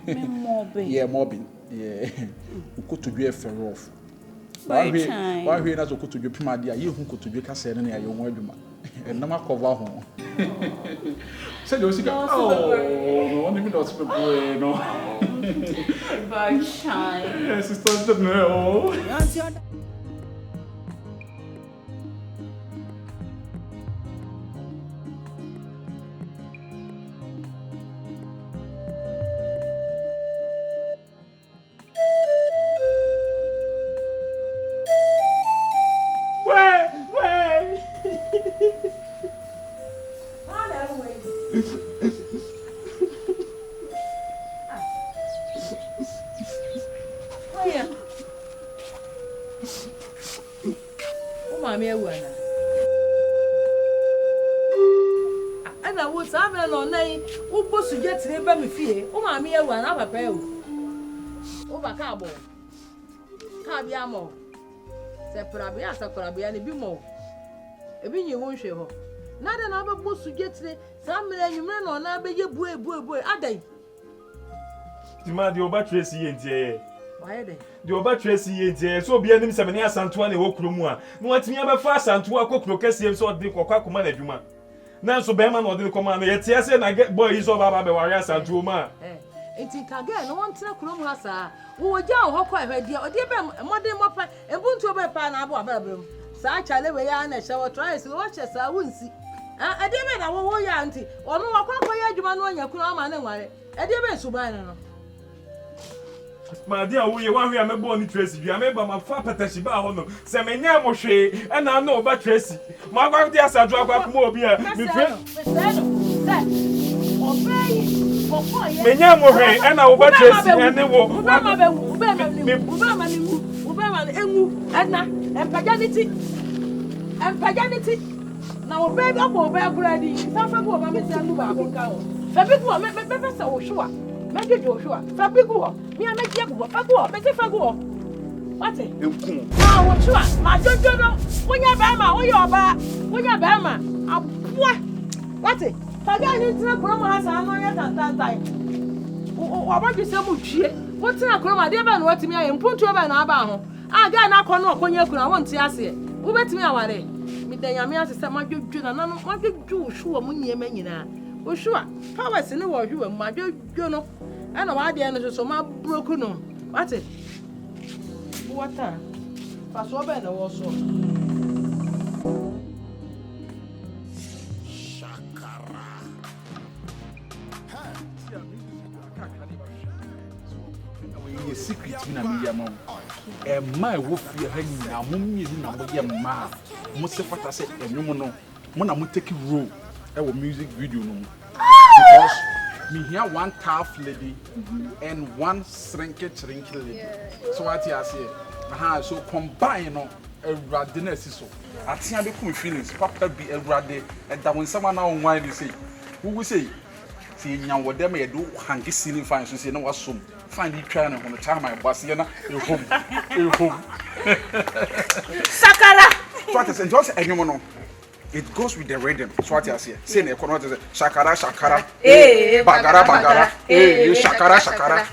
Me mobbing. Yeah, mobbing. Yeah. Ukotodwe fair off. Why na so ukotodwe pima dia ye hu ukotodwe ka se na ya ye won adwuma. And na cover ho. Say do sika. Oh, one minute not people no. Bye shine. Yes, sister no. Sakurabia ni bimo ebi nyi won hwe ho na de na ababo sugetire samre nyumre na ona abeye bue adai Tima de oba Tracey yentie why dey de oba Tracey yentie so obi anim semene asantoa na wokuro mu a na watimi abefa asantoa kokuro kase so de kokwa koma na adwuma na so be ma na ode koma na yetia se na boy is over ba be ware asantoa ma enti kage no won tena kuro mu asa wo ja ho kwa hwede ode be modern mopa ebuntu be pa na abo ababem sa chale we ya na hye wo Tracey wo hye sa wonsi ade be na wo ya anti ono wakwa ya adwuma no anya kuro ama na nware ade be suban no ma dia wo ye wan hwe amebo ni Tracey bi ameba ma fa patashi ba ho no se menya mo hwe e na na oba Tracey ma gwa dia asadwo agwa kuma obi a mi menya mo hwe e na oba Tracey ene wo ubema enwu edna empaganity na obe obo bradi safa go ba mesi anu ba ko ka ho fabi go me se wo hwa me de wo hwa fabi go mi am je go fabi go me se fabi go what enku ah wo hwa ma jojo no wonya ba ma wo yo ba wonya ba ma aboa what faga ni tira kuro ma sa no ya tantantai o ba bi se mu twie wo tira kuro ma de ba no watimi aye mpuntu ba na aba ho aga na akọ no okonye kuro wo nti ase wo betimi aware mi da nyame ase se ma dwodwo na no ma dwodwo hwo mu nyema nyina wo hwo powers ni wo hwo mu ma dwodwo no ana wa de no so ma broku no wate water faso be na wo so secret na me yam my wo fie ha nyina mo mienu na mo ye ma mo se fata se enwom no mo na mo take role e wo music video no because me here one tough lady and one shrinky lady so what you say so combine no everade na si so atia be kum feelings papa bi everade e da won sama na won wan dey say who say see nya wo dem e do hangi ceiling fan so say na wasom find it trying on the time my boss you know you home Sakara so what is just anyone no it goes with the rhythm so what you say na econo say shakara bagara shakara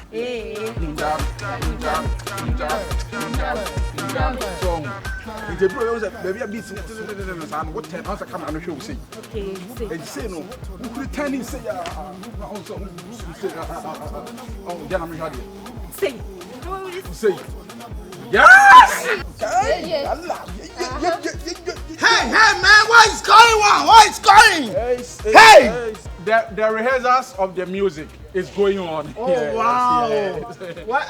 so it dey blow you baby a beat no what time answer come and show say okay say no we pretending say also oh jana me hadi say yes hey man what is going hey the rehearsals of the music is going on. Oh yes, wow yes. What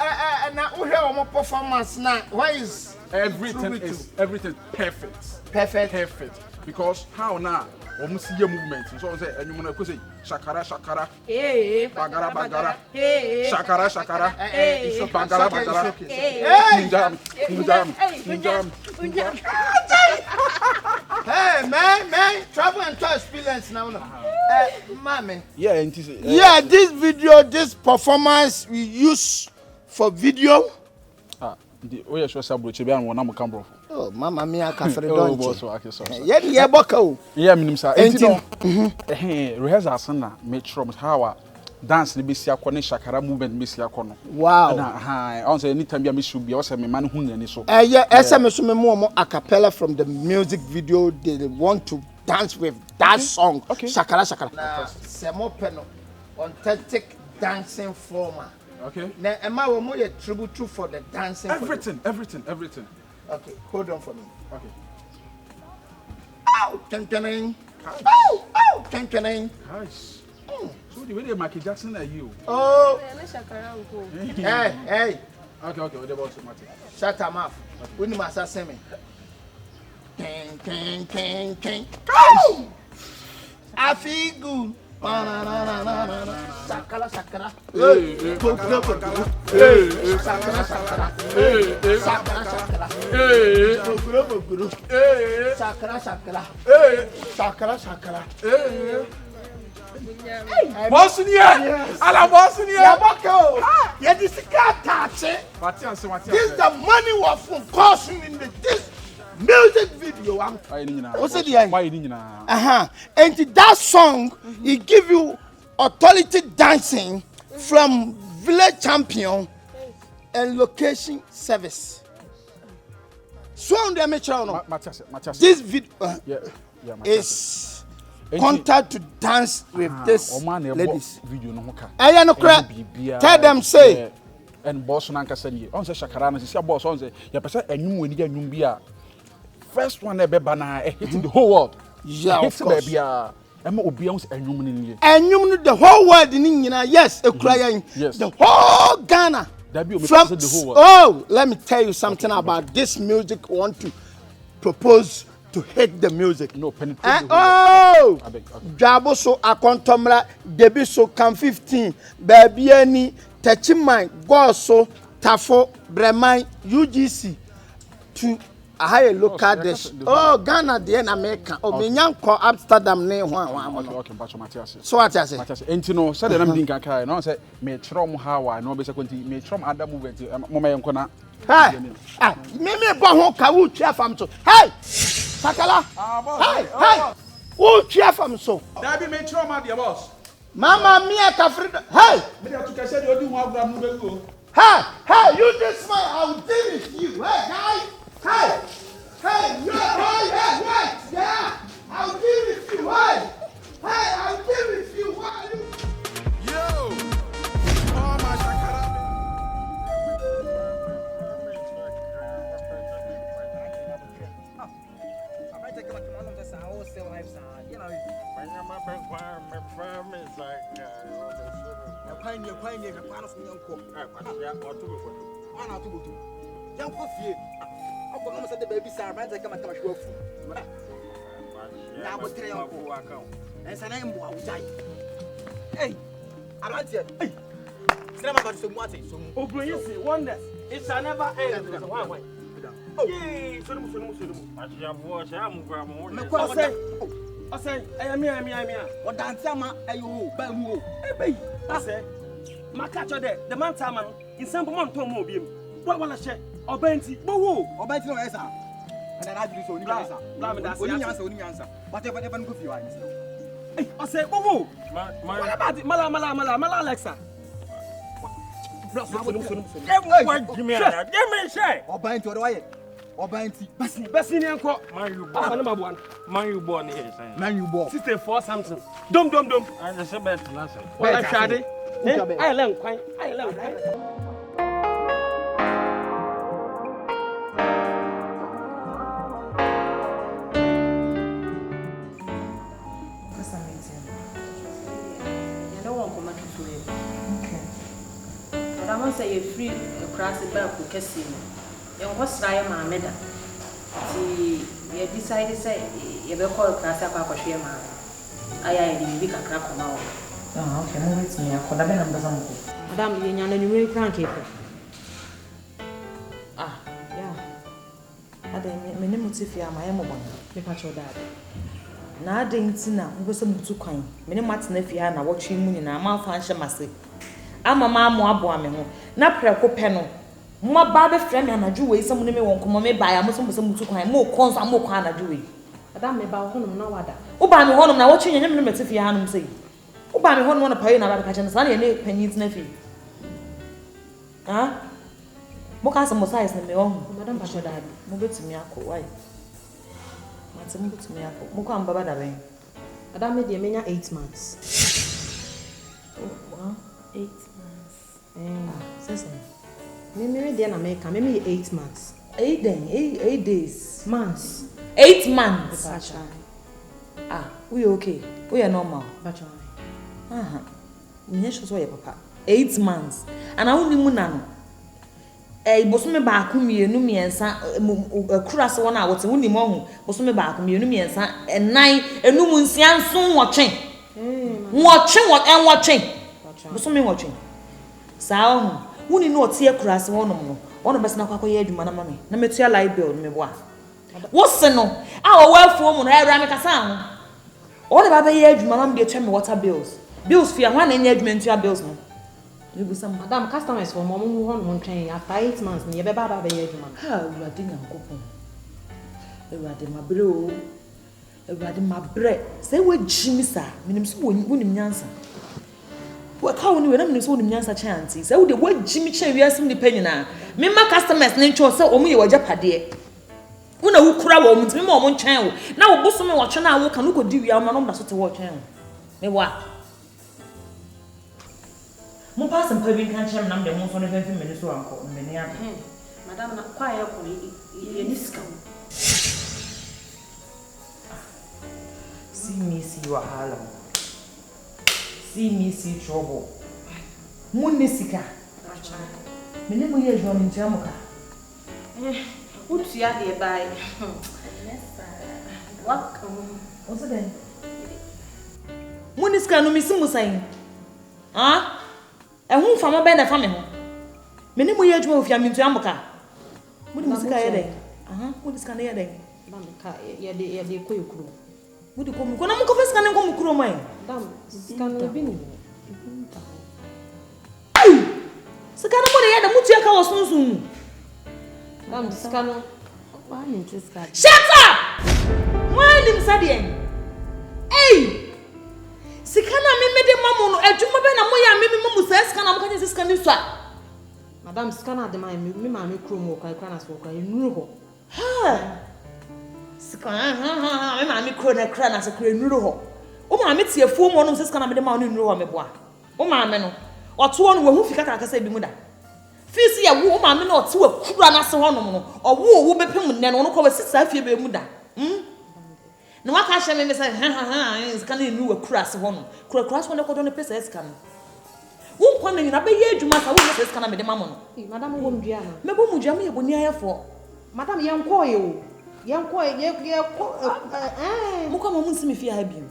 now we have our performance now why is everything perfect because how now almost see your movement so say and you want to say shakara bagara shakara bagara Hey man, travel and tour experience now. Mommy. Yeah, this video, this performance we use for video. The oya show sabroche be an wona mo camera. Oh, mama mia ka fere don. Yeah, boka. Yeah, minim sa. Rehearsal na me trom how dance ni be sia kɔ ne shakara movement be sia kɔ no. Wow. Na on say anytime be should be o say me man hu nani so. SM so me mo a cappella from the music video they want to dance with that song. Okay. Shakara. Na semo peno authentic dancing format. Okay. Now, am I more a tribute for the dancing? Everything. Okay, hold on for me. Okay. Ow, ten. Ow, ten. Nice. So the way they Michael Jackson are you? Oh. Hey. Okay. What about Martin? Shut him up. We need to say me. King. I feel good. Shakara. Shakara. Bosnia! Ala Bosnia! This is the money was from costing in this music video. And that song, it give you authority dancing from village champion and location service. So on the amateur, this video is contact to dance with this ladies. Tell them say. And boss on Ankasani, on say Shakarana, see a boss on say, Yapasa, and you when you get Numbia. First one ever banana hitting the whole world. Yeah, of course. I'm obedience and human in here. And you the whole world in India, yes, a crying. Yes. The whole Ghana. From, the whole world. Oh, let me tell you something about this music. I want to propose to hate the music. No, penetrate. Oh, Jabo so akontomra, debi so come 15, baby any, Techimai, Goso, Tafo, Breman, UGC to a higher look at this. Oh, Ghana, the end America, or Minyanko, Amsterdam, name one. Okay, Matthias. So what I say? And you know, said that I'm being Kaka, no, say, may Trom how I know basically, may Trom other movement, Mama Yankona. Hey, Mimi Bahon Kawu Chiafam so. Hey, Sakala. Hey, who Chiafam so? That be may Trom at your boss. Mama Mia Kafrida. Hey, hey, you this man, I'll deal with you. Hey, guys. Hey, you right, yeah. I'll deal with you. Hey, I'll deal with you. Why are you? Yo, oh my Shakara. Hey, I'm not here. Hey, wonders. It shall never end. I say, what dance am I? You, Bamu. Hey, I say, my catcher there, the man Taman, in some month to move him. What will I say? Or Benty, Boo, or Benty, no answer. And then I do so, answer. Only answer. Whatever go for you, hey, I say, Boo, what about it? Mala, Alexa. Give me say. Or Benty, or Wyatt. Or Benty, Bessie, uncle. Man, you born here. Man, you born. 64 something. Dum. And the same best answer. Well, I tried it. I learned quite. I want to say you're free across the back of Cassim. Your horse, I am a medal. You decide to say you will call class up for share man. I didn't be a crack on our. Oh, okay, move it to me. I could have been a bazan. Madame, you're a new cranky. Ah, yeah. I didn't mean to fear my mobile. Make your dad. Now, I didn't see now, was some too kind. Many months nephew and I watch him in a mouth and shamasi. I'm a mamma boy, not preco penal. My barber friend and a Jew, some women won't come on me by a Muslim too kind, more cons and more kind of Jewy. Madame, about home, no other. Oh, by me home, now watching your name, if you have say. Oh, by me home, one of paying about catching sunny and pennies nephew. Huh? Moka some size in me own, Madame Pachadad, move to me, why? What's a move to me, Moka and Baba. Madame made the 8 months. Oh, 8 months. Says maybe then America, maybe 8 months. 8 days, 8 days. Months. 8 months. Ah, we okay. We are normal. Me show your papa. 8 months. And I only munano. Bosume ba akumi enu miensa kura so na wote woni mo hu bosume ba akumi enu miensa enan enu mu nsia nson wotwen wotwen bosume wotwen saa hu woni no ote kura so wonom no wono bese na kwakoye adwuma na mame na metua live bill me boa wose no a wo wafuo mu no era me kasa hu wono ba be ye adwuma na me de twa me water bills fi ahwa na nya adwuma ntua bills no. Madam, customers for mom who want train after 8 months, near Baba Bayaduma. How you are doing a coupon? You are my bro. You are my bread. Say what Jimmy, sir. Minimum wouldn't answer. What how when you wouldn't answer chances? I would the word Jimmy Chen, we are simply penny now. Me, my customers nature so only your Japade. When I will cry woman's me more channel. Now, Bosom watching our work and look at you, your man, that's what to watch him. Me what? Mo pass and pay can cham nam de mo so ne 15 minutes so anko meni aba madam na kwa ya ko ye discount see me see wahala see me see trouble mo ne sika acha meni mo ye jo mi ntiamo ka utia de bai welcome what's that mo ne sika no mi si mo sai ah ehun fama be na fama ho me ni mo ye adwuma ofia mintu amoka mo di musika ye den mo di sika na ye den dam ka ye de ko yekuro mo di ko mu ko na mo ko fesika na ko mu kuro mai dam sika no bi ni ai sika na mo de ye da mutu ka wo sunsun mu dam sika no ba ni sika shut up why nim sadien ei sikana mede mamu no adwuma be na moya me mamu sa sikana mo kanye sikana nso madam sikana de mai me ma me kro mo kwa na so kwa enuru ho ha sikana me ma me kro na kra na so kra enuru ho o ma me tie fu mo no sikana me de ma no enuru ho me boa o ma me no oto no wahu fika kaka sa bi mu da fisi ya wo o ma me no ote wa kura na se ho no no wo bepem ne no no ko ba sisa fie be mu da no waka hye me say sika na enu akura se ho no kura so ne kodo ne pesa sika no wo kwa na nyina be ye adwuma sa wo ne sika na me de mamo no madam wo mdua na me bo mdua me ye boni ayefo madam ye nko ye o ye nko ye mo kwa mo nsimi fi ha bi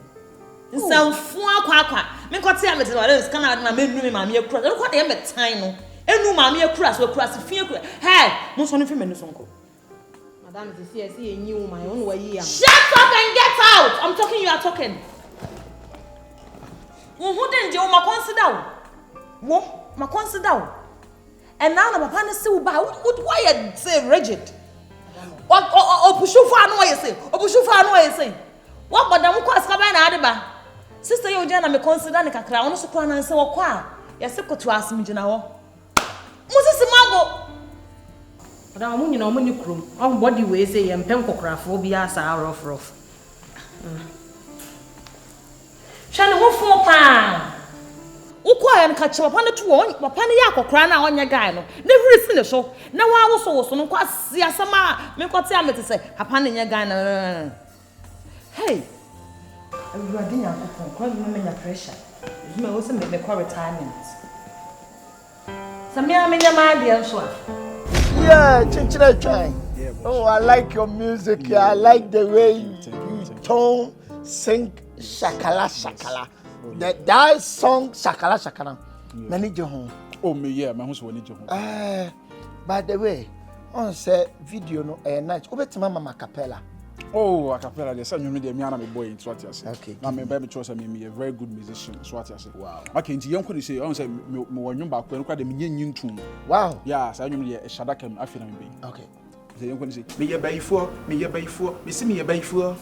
nsanfu akwa me nkote ya me de wale sika na me nu me ma me akura no kwa de me tan no enu ma me akura se fi akura hey mo so ne fi me no so nko. Madam, see a new my own way. Shut up and get out! I'm talking, you are talking. Who didn't you consider? What? Ma consider. And now my partner still by why you say rigid? Or push you for no way you say? Or push you for no way you say? What but I'm quite scabana adeba. Sister, you jana me consider the crown so crown and say, what qua? Yes, I could to ask me, General. Moses Mago. Madam, mo nyina mo ni krom. On body we say yem pem kokkrafo bia sa rough. Shane wo fo pa. Wo kwa ya nka che papa ne to wo papa ne ya kokra na onye guy no. Na huri si ne so. Na wa wo so no kwa si asama me kwate amete say papa ne nya guy na. Hey. You are doing a kwa you me nya pressure. You me wo se me kwa retirement. Samia me nya ma dia so a. Yeah, chinchira chai. Oh, I like your music. Yeah. I like the way you tone, sing, shakala, shakala. That song, shakala, shakala. Many home. Oh, me, yeah, my house will need you. By the way, on say video no night. Over to Mama Capella. Oh, a cappella, the son you made me and boy in Swati. Okay. I'm a baby choice. I mean, a very good musician. Swati. Wow. I can't young could say, I say, more young back when look at the new tune. Wow. Yes, I knew a Shadakam. I feel I'm being. Okay. The young could say, me a bay for, me a bay for, me see me a bay for,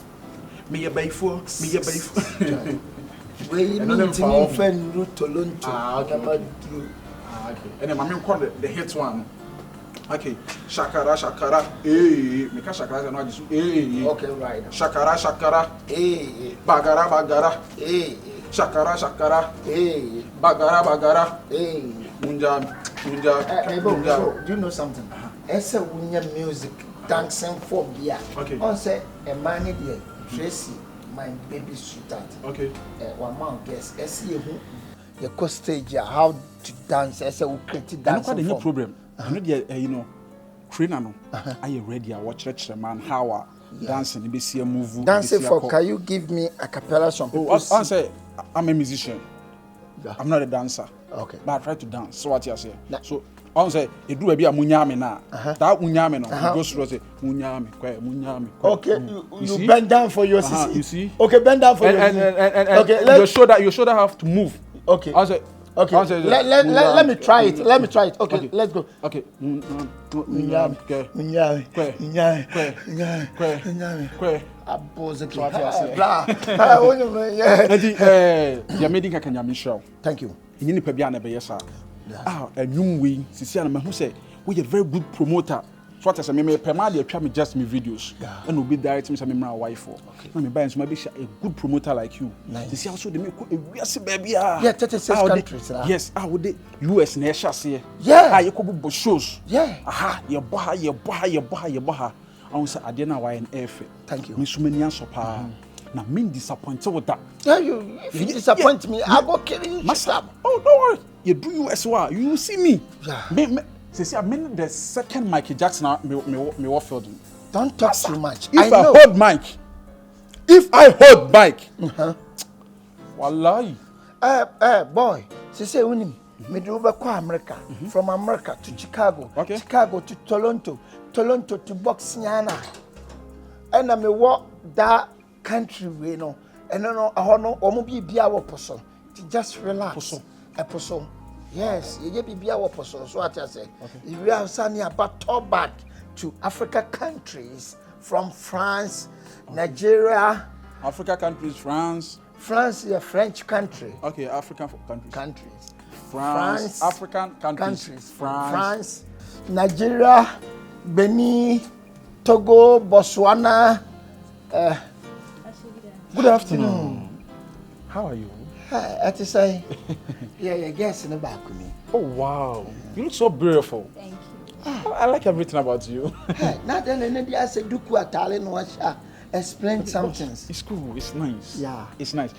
me a bay for, me a bay for. We need to friend root to learn to. Okay. And then my man called the hit one. Okay, shakara, shakara, make a shakara and I just okay, right. Shakara, shakara, bagara, bagara, shakara, shakara, bagara, bagara, munja. Do you know something? It's a winner music dancing for beer. Okay. On say a man here, Tracey, my baby sweetheart. Okay. One man guess, I see you go stage how to dance. I say we create dance. I no problem. I know you know, trainer no. Are you ready? I watch lecture man how dancing. You see a move. Dancing for. Can you give me a cappella song? Oh, I say I'm a musician. Yeah. I'm not a dancer. Okay. But I try to dance. So what you say? So I say you do a bit of munyame na. That munyame no. You go through say munyame, munyame. Okay. You bend down for your sissy. You see? Okay, bend down for your. And okay. Your shoulder have to move. Okay. I say. Okay, let me try it. Let me try it. Okay, let's go. Okay. Thank you. And you win. Sisiana, who say we a very good promoter. So what I say, me permad they try me just me videos, and will be direct me some my wife for. Me buy some maybe a good promoter like you. Nice. See also they make a yes baby. Yeah, 36 countries. Yes, I would US na share. Yeah. You could book shows. Yeah. Aha, your baha. I want say adena why an airfare. Thank you. Me so many answer pa. Na me disappointed with that. Yeah, if you disappoint me, I go kill you. Master. Oh, don't worry. You do US well. You see me. Yeah. See, I mean the second Michael Jackson me Warfield. Don't talk too much. If I hold Mike, wallahi. Boy, she say unim. Me do over America, from America to Chicago, okay. Chicago to Toronto, Toronto to Boxiana, and I me walk that country, you know, and no, I know, or maybe be our person to just relax. A person. Yes, you be our person. So what I say, we are sending about tour back to Africa countries from France, Nigeria. Africa countries, France. France is a French country. Okay, African countries. France, African countries. France, Nigeria, Benin, Togo, Botswana. Good afternoon. How are you? I to say, yeah, guess in the back with me. Oh wow, you look so beautiful. Thank you. I like everything about you. Not then I said, "Do explain some things." It's cool. It's nice. Yeah, it's nice.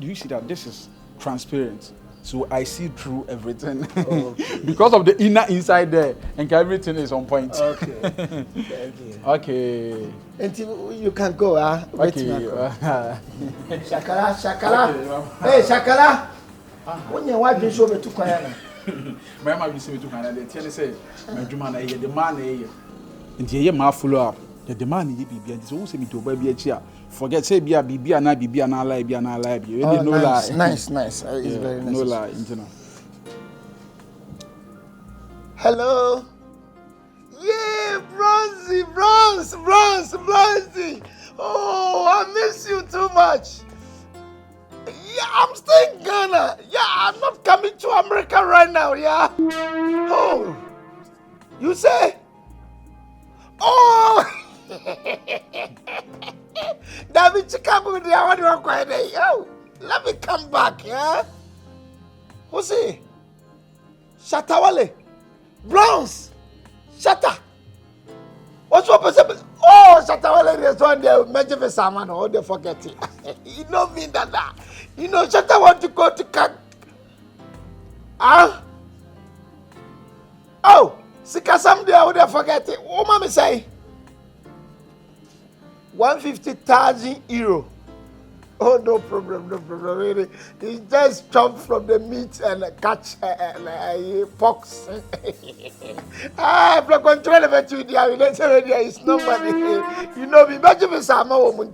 Do you see that this is transparent? So I see through everything. Okay. Because of the inner inside there, and everything is on point. Okay. Thank you. Okay. Until you can go, wait okay. Shakala. Hey, Shakala. When you watch the show, to Kayana. My mom used to Canada. They tell me say, my Jumana, the man here. And the year follow up. The demand is be and so say me to baby chair. Forget say be a bibi and I lie. Oh, no nice, lie. Nice. It's very nice. No lie, internal. Hello. Yeah, Bronzy. Oh, I miss you too much. Yeah, I'm still in Ghana. Yeah, I'm not coming to America right now, yeah. Oh, you say? Oh, David Chicago, I want to go ahead. Yo, let me come back, yeah. Who's he? Shatawale, Browns, Shatta. What's your perception? Oh, Shatawale, there's one there. Imagine for someone, oh, they forget it. You know me, that. You know, Shatta want to go to Oh, Sika someday I would forget it. Oh, mommy say. 150,000 euro. Oh, no problem, no problem. Really. He just jumped from the meat and catch pox. For control of it, it's nobody. You know, me, but you some woman.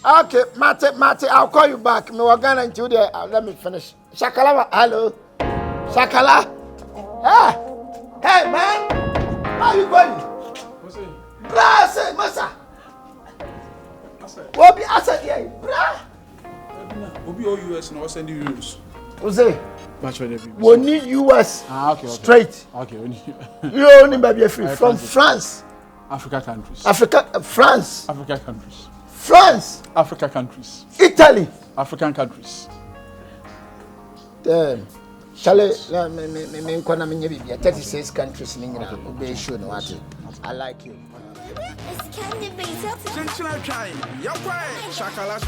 Okay, Mate, I'll call you back. Me we're gonna into there. Let me finish. Shakala, hello. Shakala. Hey, man. How you going? Brah, massa. What be asset here, brah? Obi US and send you euros. Jose. We need US. Okay. Straight. Okay. You only baby free from France. Africa countries. France. Africa countries. France. Africa countries. Italy. African countries. Damn. Shall I 36 countries be sure no what. I like you. It's candy base. Shakala.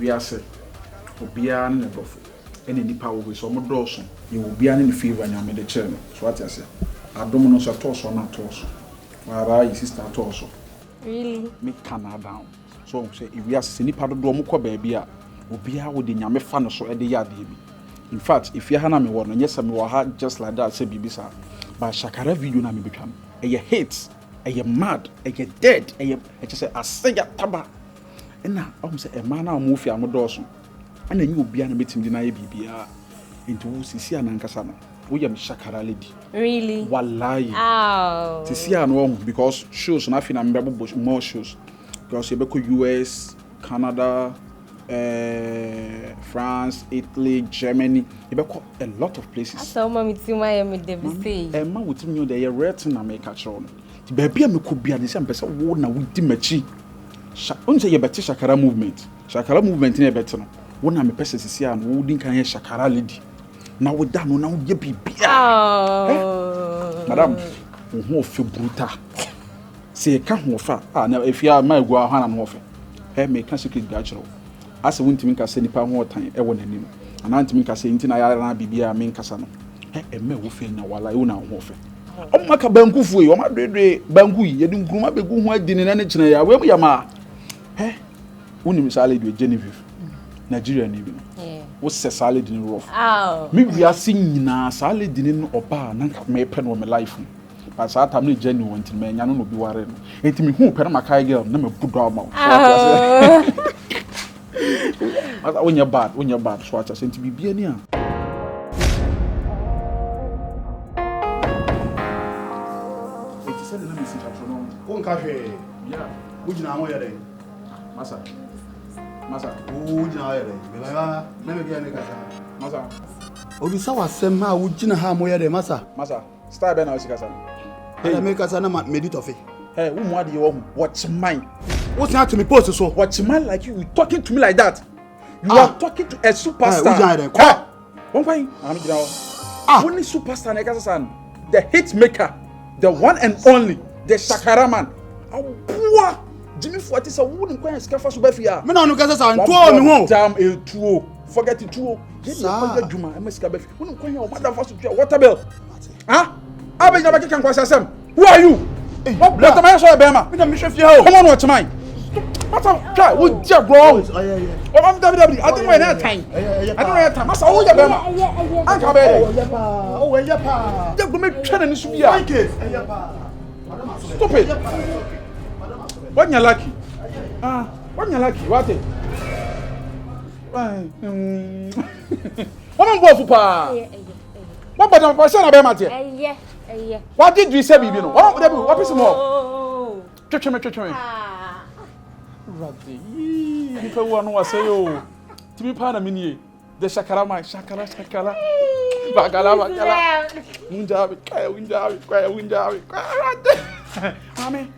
We are set. Obia ne bofo. Any nipa wo so mo dɔɔso. Ye obia ne favor nya me de kyerɛ no. So what you say? Adom no so toso na toso. Wara yi sister toso. Really? Me Canada down. So say we are se nipa do mo kɔ baabi a obia wo de nya me fa no so e de ya de bi. In fact, if you hana me wo no nyesa me wo ha just like that say bibisa. But Shakara video na me betwam. E ye hate, e ye mad, e ye dead, e just say asenya taba. Na say e man na mo fi am dɔɔso. Ana nyi obia na betim di na ye bibia. Into sisi anankasa no. Wo yam Shakara lady. Really? Wallahi. Ow. Sisi anu because shows na fi na me bo more shows. Because you be ko US, Canada, France, Italy, Germany. You be ko a lot of places. So mama ti my me dey say. E ma wutim you dey rating na make catch on. Ti baby me ko bia dey say am pese wo na wudi machi. Unse ye beti Shakara movement. Shakara movement na beti no. Wo na me pese sisi an wo din kan ye Shakara lady. Na wo da no na wo ye bibia. Madam, wo fe bruta. Se ka ho fa, na efia ma egu ahana no fe. Me ka secret ga chiro. Ase wontimi ka se nipa ho otan e wo nanim. Ana ntimi ka se ntina ya na bibia me nkasa no. Me wo fe na wala wo na ho fe. O maka banku fu yi, o ma dredre banku yi, ye di nkruma begu ho adini na ne kina ya. We ya ma. Woni misale bi Genevieve. Nigeria ni bi no. Wo se sale di rough. Me wi ase nyina sale di no oba na nka me pe no me life. But sa tam ne jeni wonti me nya no bi ware no. Enti me hu pe na makai girl na me budo ama. Asa wonya bad so acha senti bibia ni a. Eti se na me si chatro no. Won ka hwe. Yeah. Wo gina ho yere. Masa. Wo gina ho yere. Me ba na me gya ne kasa. Masa. Obi sa wasem ha wo gina ha mo yere masa. Style be na o sikasa. Hey, make us na medit of it. Hey, who more do you want? Watch mine. What's that to me post so? Watch mine like you talking to me like that. You are talking to a superstar. One point. I'm only superstar Negasa san. The hit maker, the one and only, the Shakara man. Oh, Jimmy Fortis a wooden coin scafa subefia. Me no Gasa san 2 no. Damn a 2. Forget it 2. Get Juma, I must scabefi. Wooden coin your mother first to water bill. Huh? I be never can question them. Who are you? What the man saw Bema? Me no mission for you. Come on, watch mine. What try? Would you go? Oh, I'm WWE. I don't know that time. I don't know that time. Masa who you Bema? I come here. Oh, yeah, pa. You go make training this year. Stop it. What you lucky? What you lucky? What it? What am go for pa? What about the person na Bema tie? What did you say, baby? What is more? Touch me. Radhi. If I want to say, oh, to be part of me, the Shakara. Bakala. Winjabi. Mami,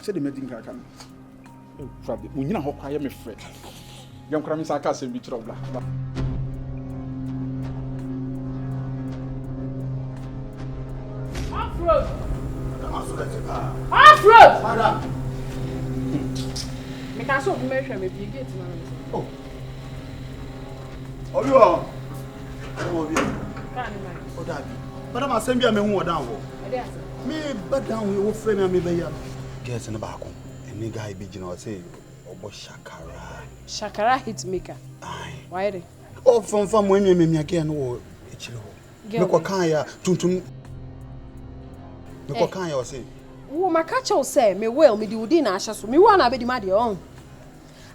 say the meeting can come. Oh, Radhi, we know how quiet me friend. Young Kramisaka say be trouble. Off-road! Madam. Me can so measure me be gate now. Oh. Oh, you are. Oh, you. Can you? Oh, Daddy. But I'm asking you, I'm down. Me, but down, we will frame me, baby. Guess in the back. And the guy be, you know, say, oh, Shakara. Shakara hit maker. Why they? Oh, from when me again, oh, it's you. Look what kind of tuntun. Look what kind of say. Oh, my catcher say, me well, me do dinner, so me wanna be the mother on.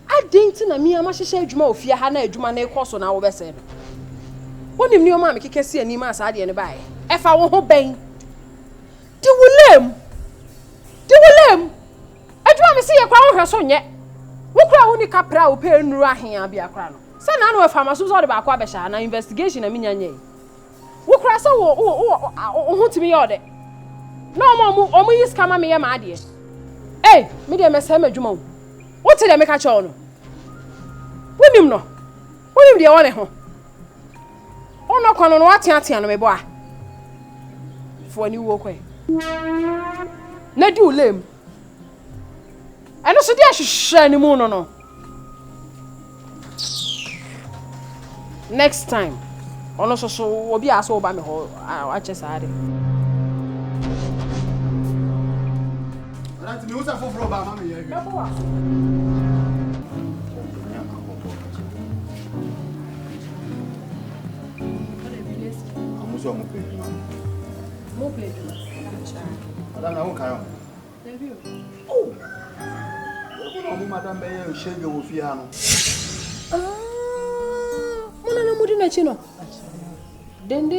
I didn't know me, I must share Juma if you had a Juma course on our vessel. What if your mammy can see any mass idea and buy? If I won't bang. Do we limb? I do want to see a crown her son yet. We cry only capra will pay no rahin be a crown. Send I know if I'm a suicide about Quabesha and an investigation a minion. We cry so who to me order. No more, only is come me, my dear. Hey, medium as Hammer Jumo. What did I make a chon? With him no. What if they want it home? Oh, no, con on what yantian, my boy. For a new walkway. No, do limb. I don't see I should share any more, no. Next time, also so will be asked by me. I just had it. That's me. Who's a full rubber, mammy? Madam Bayer, shake your fiano. Mona Mudina Chino. Then,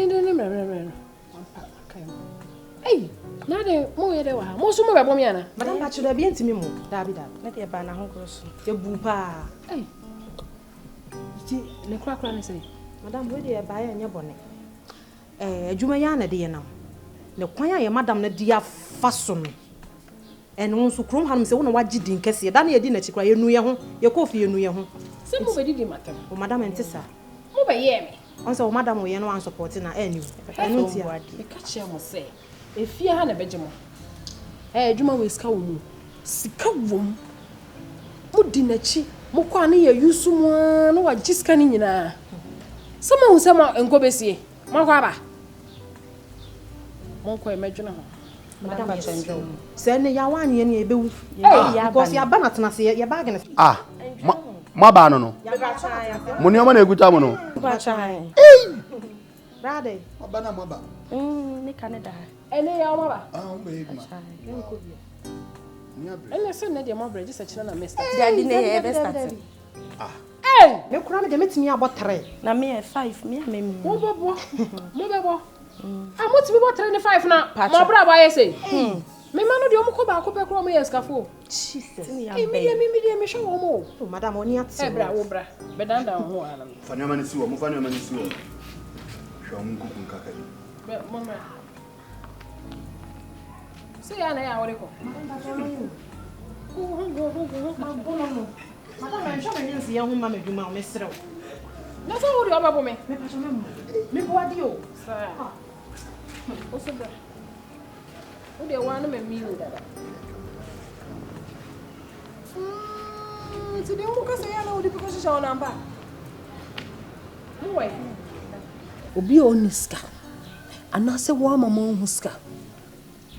hey, now they more there were most of my woman. Madam Bachelor be to me more. Dabby, let your banner home cross. Your boopa. Hey, the crack run say, Madam, where they buy on your bonnet? Jumayana, dear now. The choir, Madam, the dear fason. And once who crom him say, what you didn't kiss you, Danny dinner to cry, you knew your coffee, you knew your home. Some of it didn't matter. Oh, Madam and Tessa. Move a year. Also, Madam, we are no one supporting her any. I know the catcher must say, if you had a Benjamin. Eh, Juma will scowl. Sick of room. Mudinachi, Mokwani, you someone who are just canning in a. Someone who some and go busy. Magaba. Monko imagine. Madam Bachelor. Send your one year near Bill. Because you are banat na say your bargain. Ah, my banano. Money, good time. Brother, Banana. Canada. And they are mother. Oh, baby. And listen, Nadia Mobray, just a channel, Mr. Daddy, hey, you cram the meet me about 3. Now me 5, me, Mobile. I want to be about 25 now. My brother, I say. Me man, the Omoko back up a chrome escafo. Jesus, me show more. Madam, only at Sebra, but down down. Fanyaman is you, Fanyaman is you. Show me cooking cake. Mama. See, I know. Madam, I'm sure you see young mamma do my mistress. That's all the other woman. Me, what do you? Osoode. Who they want me meal that? Today we can say I know the because she on number. No way. Obi oniska. Ana se wa mama onhuska.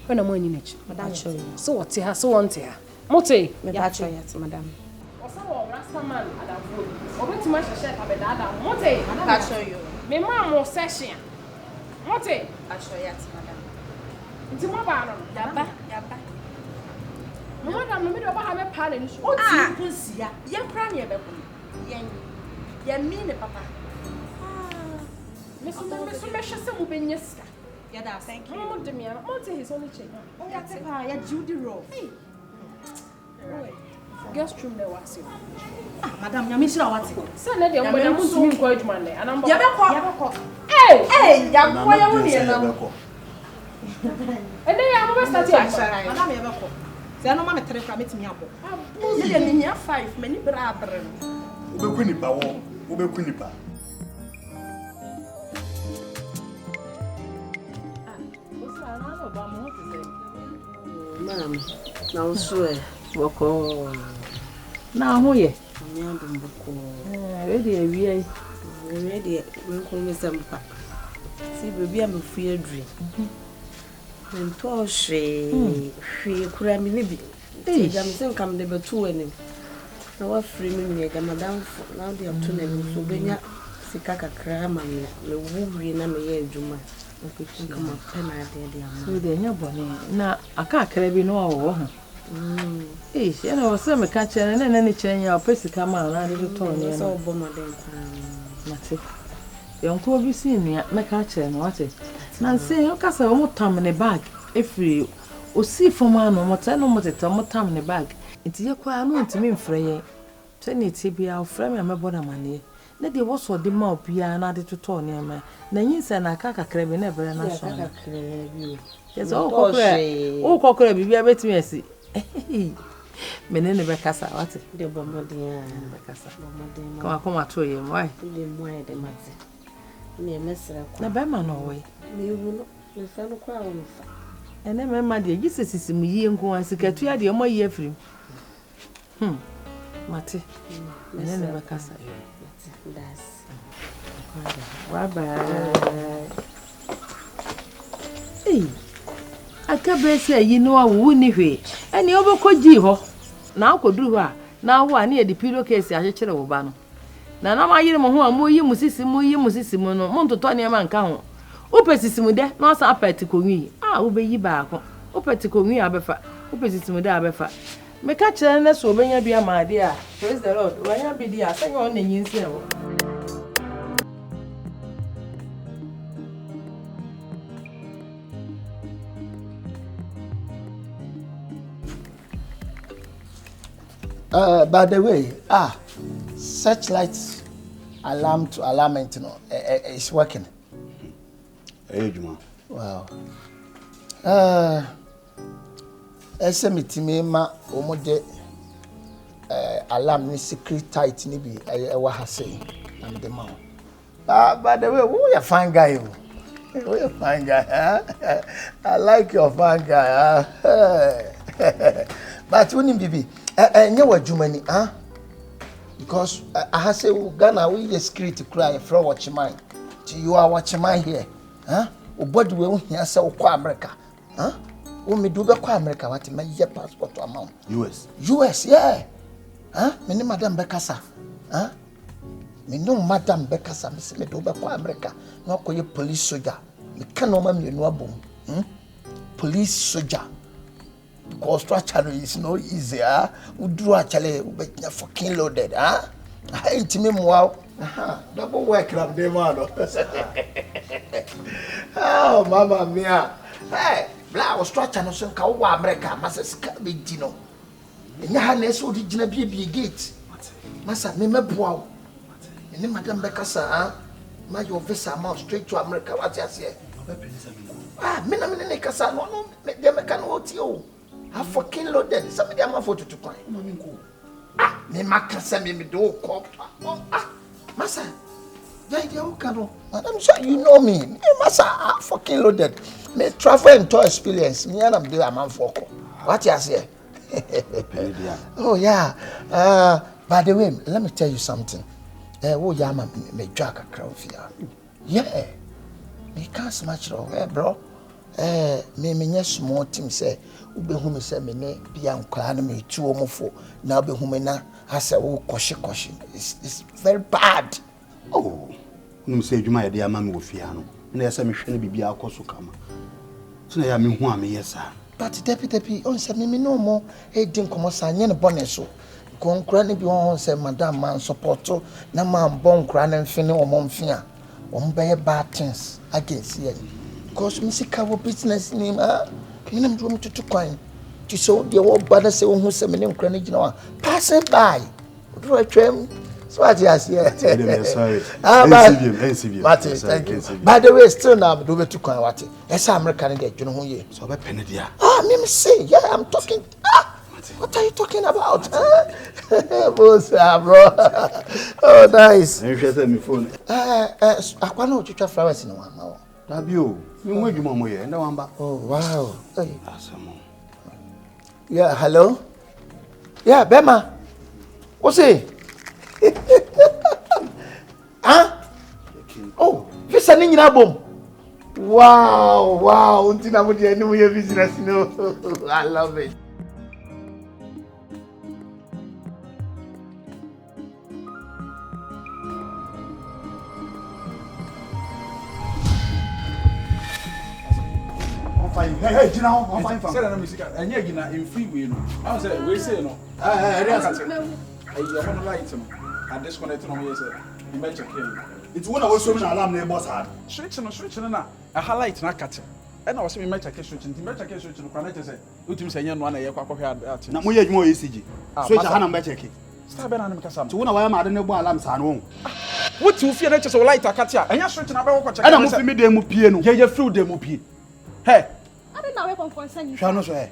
When am oni nechi? Madam show. So what here? So want here. Mote. Me ba show yet, madam. Osawo rasta man adafo. Obeti ma sheshe ka be dada. Mote. Madam show you. Me ma mo session. Mote. I show yet, madam. Nti mo ba no. Yaba. Madam, me do ba ha me pa na ni so. O ti kunsia. Ye kra na ye be kun. Ye mi ne papa. Me so me hwese mo benyeska. Yeah, that thank you. Mo de me ana. Mo te his only check. O ya te pa ya Judy Roll. Guest room there was you. Madam, ya me shira what? Say na de mo na mo tumi nko adwuma ne. Anamba. Ya be ko. Hey, ya ko ya wo ne na. And then ya mo start here. Madam ya be ko. Say no ma me tere kwa metimi abo. Me de me nya 5, me ni bra abre. Obeku nipa wo. Obeku nipa. Ma'am, now so wako na ho ye nyando mboko ready we ready we ko me sampa See, baby, I'm a fear dream. And Toshi, she could have been living. I'm saying, come never to any. Now, what free me, Madame, now they have 2 names, so Benya, Sikaka Cram, and the Woody and I'm a year, Juma. Come up, pen idea. So they're bonny. Now, I can't carry no. Yes, you know, some catcher and then any change your person come out and I didn't tell you. So, Bomber, Matty. Young Toby seen me at my catcher and what it. Nancy, you can't say more time in a bag. If you see for man or more time in a bag. It's your quite known to me, Frey. Tell it to be our friend and my brother money. Let the was for the more piano added to Tony and my. Then you said I can't crave never and I shall. Yes, oh, cocker, be a bit messy. Menene bekasa wate de bomodin bekasa come at you why de moe de mate me mesra kwa na be ma no we me wu no fa no kwa won fa ene me ma de gisesisi mu yie nko asikatu ya de mo yie afrim mate menene bekasa das bye bye hey akabese yi no awu ni hwe ene obokoji ho na akoduru ho na ho ani e di pillowcase ahekere wo ba no na na ma yire mo ho amoyi musisi no mo ntoto ne ma nka ho opesisi mu de na osa apeti konwi wo be yi ba ko opeti konwi abefa opesisi mu de abefa me ka kire na so obenya bia ma de a praise the lord wanya bi dia sanya on nanyi nsi e wo By the way, searchlight alarm to alarmment, it's working. Hey, Juma. Wow. SMT me ma omode alarm ni secret tight ni bi wa ha say am the man. By the way, who you fine guy? Who you fine guy? Huh? I like your fine guy. Huh? But when bibi nyewa jumani because I have say Ghana we the security cry from watchman to you are watchman here body we here say kwa America we me do be kwa America what me ye passport amount US yeah me ni madam Bekasa me no madam Bekasa me say me do be kwa America no koye police soldier me can no ma me no abom police soldier. Because structure is no easier. We do actually be fucking loaded, I ain't me wow. Double work up the man. Oh, mama mia. Hey, blah structure no so ka wa America, massa be dino. Nya ha na so digina bi gate. Massa me meboa. Ene madam Bekasa ma your visa amount straight to America. What you say? Me na me kasa no me dem can oti o. I fucking loaded. Somebody am for to coin. Me makasa me do cop. Massa. I'm sure you know me. Massa, I fucking loaded. Me travel and tour experience. Me and I'm doing a man for. What you say? Oh yeah. By the way, let me tell you something. Oh yeah, me drag a crowd here. Yeah. Me can't smash it, bro. Me small team say. Ube hume se me ne bia nkwa na me tu omofo na ube hume na asa wo koshi it's very bad. Oh no say djuma ye dia ma me wo fia no na ye se me hwe na bibia akoso kama so na ya me hu a me yesa but deputy on se me no mo e din komo sa nye ne bone so ko nkra ne bi won se madam man support na man bon nkra na mfini omomfia be bad things against here because me see cover business name I'm doing to coin. To show the old brother say who say me name chronic no passing by. Do a trim. So what you say? Sorry. Martin, thank you. By the way, still now do to coin what? Yes, American get you know who you. So be penny dia. Me say, yeah, I'm talking. What are you talking about? Boss, bro. Oh, nice. You should tell me phone. I can't know to flowers in one now. Tabio, you wait you mama here, and one back. Oh, wow. Yeah, hello? Yeah, Bema. What's it? Oh, visa ninyi na bom. Wow. Until I'm with your business, no. I love it. Hey, Gina, I'm fine. Say that I'm musical. And you're in free way. I say, we say no. I want to light him. I disconnected on here, sir. You might check here. It's one of those women alarm name boss had. Switching, na. A highlight na cut. And I was saying, check switching. The match switching. Connect say, you say, one a year. Na mo ye more ECG. Switch a hand check. Stop it, I'm Cassam. To one of my no alarm san. What you fear that light a cut here? And you're switching about what I'm moving me demo piano. You're through demo P. Hey. I don't know where concern you. Shall say.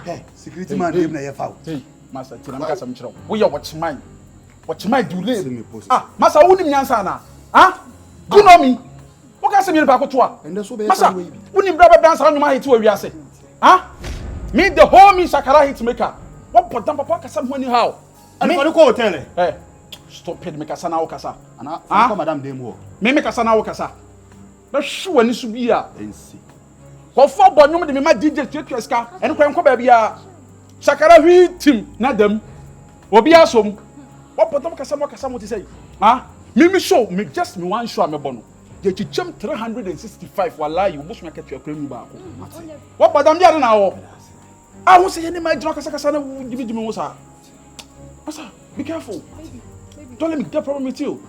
Hey, security man name na ye foul. Hey, master, I'm Cassam chiro. We are watch mine. Watch my do live. Master, who nim nyansa na? Do you know me? What can say me back to her? And that's what Master, who nim brother dance on my hit to we are say? Me the whole me Shakara hit maker. What put them papa Cassam when you how? And for the hotel. Hey, stop it, make a sana okasa. And I madam demo. Me make a sana okasa. That's sure ni should be here. What for but no me my DJ to ska and ko baby ya Shakara hit team na dem. Obi asom. What put them Cassam what you say? Me show me just me one show me bono. They chim 365 wallahi you must make your cream back. What madam dia na I won't say any my drunk kasa na give me wosa. Master, be careful. Don't let me get problem with you.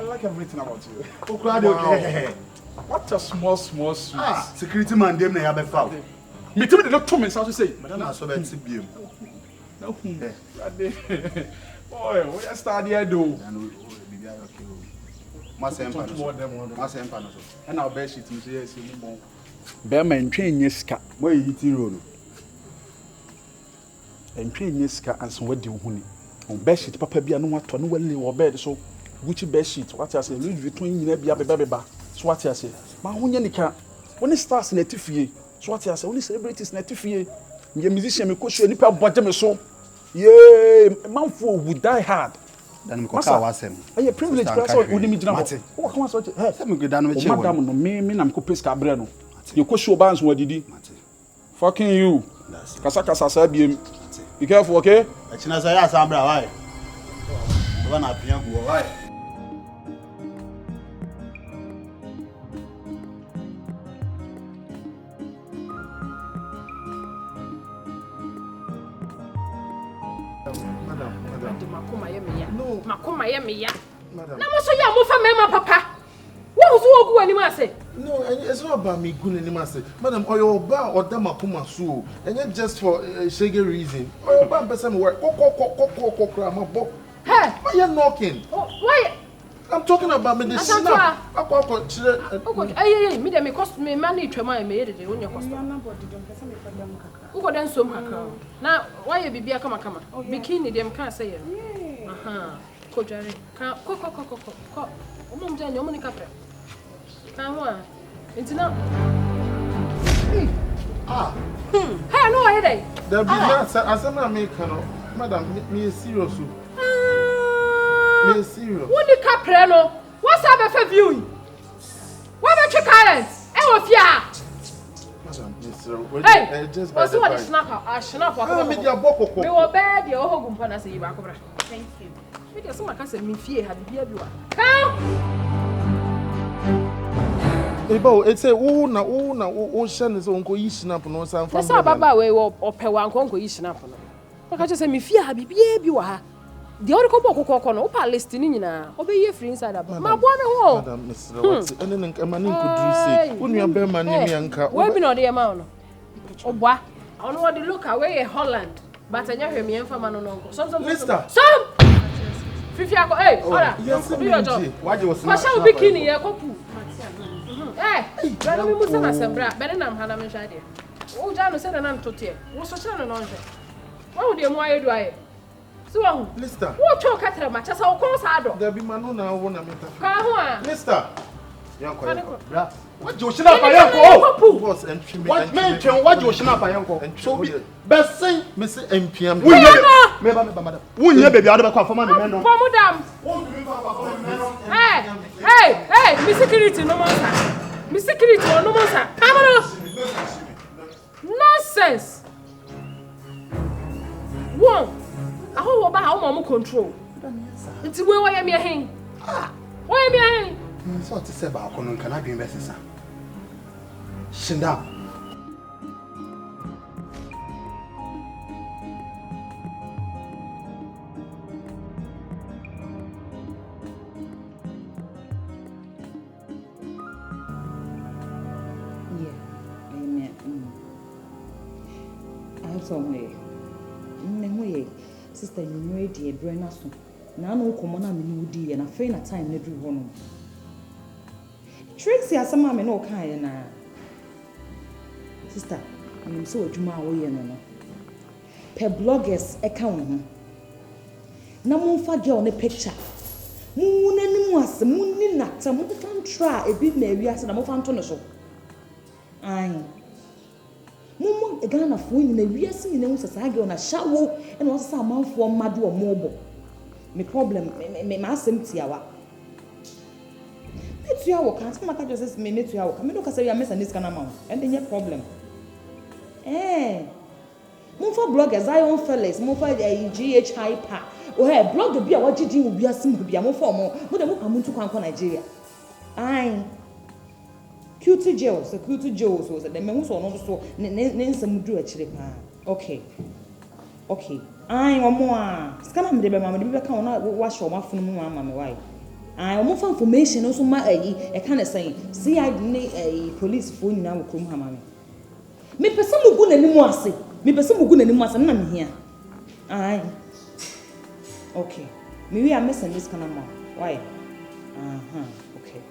I like everything about you. Wow. What a small sweet. Security man dem na ya be foul. Me tell me the doctor me say say. Madam na so be tibiem. No. Boy, we just start here do. Masempa no so. And our bed sheet me say yes you bon. Be man twen nyeska. Boy hiti road. Entwe nyeska anso wadi wo huni. On bed sheet papa bia no wato no wale wo bed so. Which bed sheet? What I say? Louis Vuitton nyina bia beba. So what I say? Ma hunya nika. When stars na tifie. So what I say? When celebrities na tifie. Ye musician me ko show nipa boje me so. Yeah, manfo would die hard. Dan me ko ka wasem. Aye privilege pass so we me gina ho. Wo ka so hey, say me go dan me che. Madam no me na me ko peska bre no. Ye ko show bands wadidi. Fucking you. Kasa sa biem. Be careful, okay? Achina say ya sambra why? Baba na pian go why? Makoma ye me ya. Na mo so ya mo fa mema papa. Wo so ogu ani ma say. No, it's not about me good anymore. Madam, or your bar or Damakuma so, and yet just for a shaggy reason. Or your bar person work. Hey, why you knocking? Why? I'm talking about me this snap. Me dem cost me money twema me yede on your cost. Uko den som kakra. Na why you bibia kama bikini dem kan say ye. Ko jare. Ko. Omo mja ni omo ni kapre. Kan ho a. Intina. Hey, no I dey. There be not asem me kan. Madam, me serious. Me serious. Who ni kapre no? What's up for viewing? What about your parents? E wo fia. Hey, just what's what the snapper? I snap wa. Me dia bokoko. Me wo bed ye o hogu mpa na say ba kobra. Thank you. Me dey so maka say me fie ha bibia bi wa. Ebo, it say o shane so onko yi snap no san fa. Say baba we wo opewa nko yi snap no. Maka say me fie ha bibia bi wa ha. The other couple no upa list ni nyina obeye free inside aba ma bo me ho madam Mr. What enen amani nkudru say wonu abema ni me anka we bi no de ma no obwa ono wo de look away Holland but anya hwe me emfa ma no nko some fifi ako ora do your job waje wo sna kwa bikini ye kopu bana mi musa na sembra bana nam hana me hwa de wo ja no se na ntote wo so kira no nje wo de mo ayedu aye so Mister wo cho katra ma chasa wo kon sa do there be manu na wo na meta ka ho a Mister yanko bra waje wo shina pa yanko boss entry me what me twen waje wo shina pa yanko so bi besin me say MPM me ba madam wunye baby ade ba kwa fama me no for madam Hey, me security no more, sir. Me security no more, sir. Come on. Nonsense. One. I hope about how mama control. It's where I am here. Why am I here? So to say about can I be invested, sir? Shinda. Somewhere. Sister, you know the brain as soon. Now no common and moody and a faint a time every one. Tracey has some mamma no kind na. Sister, I'm so juma away no. Per bloggers account. Na mo fa girl ne picture. Mo nani mo ase mo ni nata mo fan try e bi na wi ase na mo fan to no so. Ai. Mumu Ghana for in the reason in the society on a shower and also a man for madu or mobile. My problem, my empty hour. Let's you our can't matter just minute to our come look as I miss and this kind of amount, and then your problem. Move for bloggers, I own fellas, move for a GH hyper. Or a blog to be a what you do will be a simple be a more formal, but the book I'm to come Nigeria. Aye. Cutie Joes, the Cutie Joes was the men so not so some do actually. Okay. I want more. Scan the mamma, the can't wash your mouth from mamma. Why? I want more information also. My a kind of saying, see, I need a police phone now. Come, mamma. Me person who good anymore. Say, me person who good anymore. I'm here. Aye. Okay. Maybe I'm missing this kind of mouth. Why? Okay.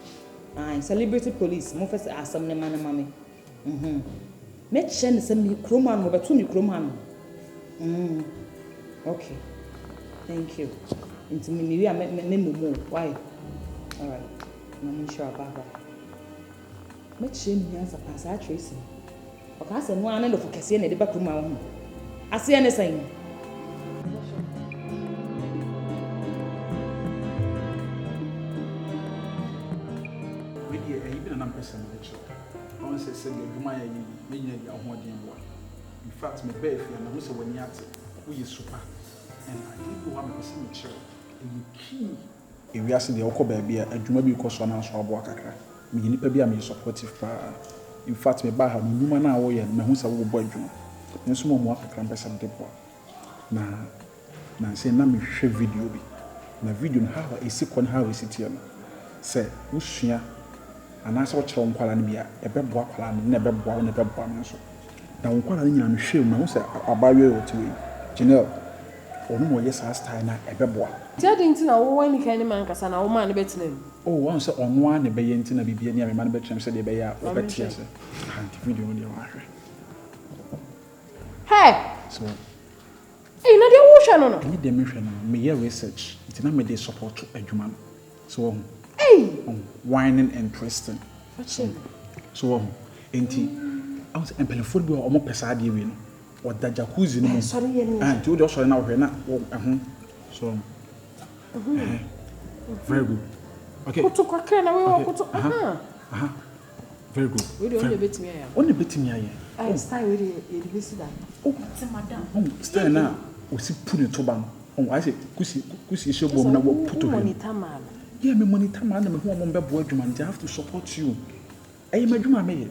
Celebrity police, mo first asam ne man mama. Make sure send me kroman over to me kroman. Okay. Thank you. Into me we are me why? All right. I'm sure about that. Make sure me answer pass Tracey. Okay, say no an for kese na de ba kroman ho. Ase ene say. In fact, my baby and I was when you we super and I didn't go one person mature. And key if we are seeing the Oko baby, and you may be because one answer about Kaka. Me, you need to be supportive. In fact, my bar have no man away and my house will boy. And some more can be some depot. Now, say, now me share video. My video how is sick on how is it here? Say, Ushia. And I saw Chong Qualania, a bed walk and never born, never born. Now, one thing I'm sure my house about you to Janelle. Or no more, yes, I style a bebois. Telling to know when can man can a woman better name. Oh, once on one, a bayantin, a baby, and a man better said, they are over tears. And video on your marriage. Hey! So, hey, not the ocean on any dimension, me research, it's not made a support to a human. So, hey, whining and twisting. So, ain't he? I was in football or more pesadi win. Or that jacuzzi no. Sorry, and you just now here so very good. Okay. Very good. We don't bit me. Only bit me. I stay with you visit that. Oh, madam. Stay now. We see put it to ban. Oh, I say kusi show bomb na put to him. Yeah, me monitor man me who am boy man. They have to support you. I am a me.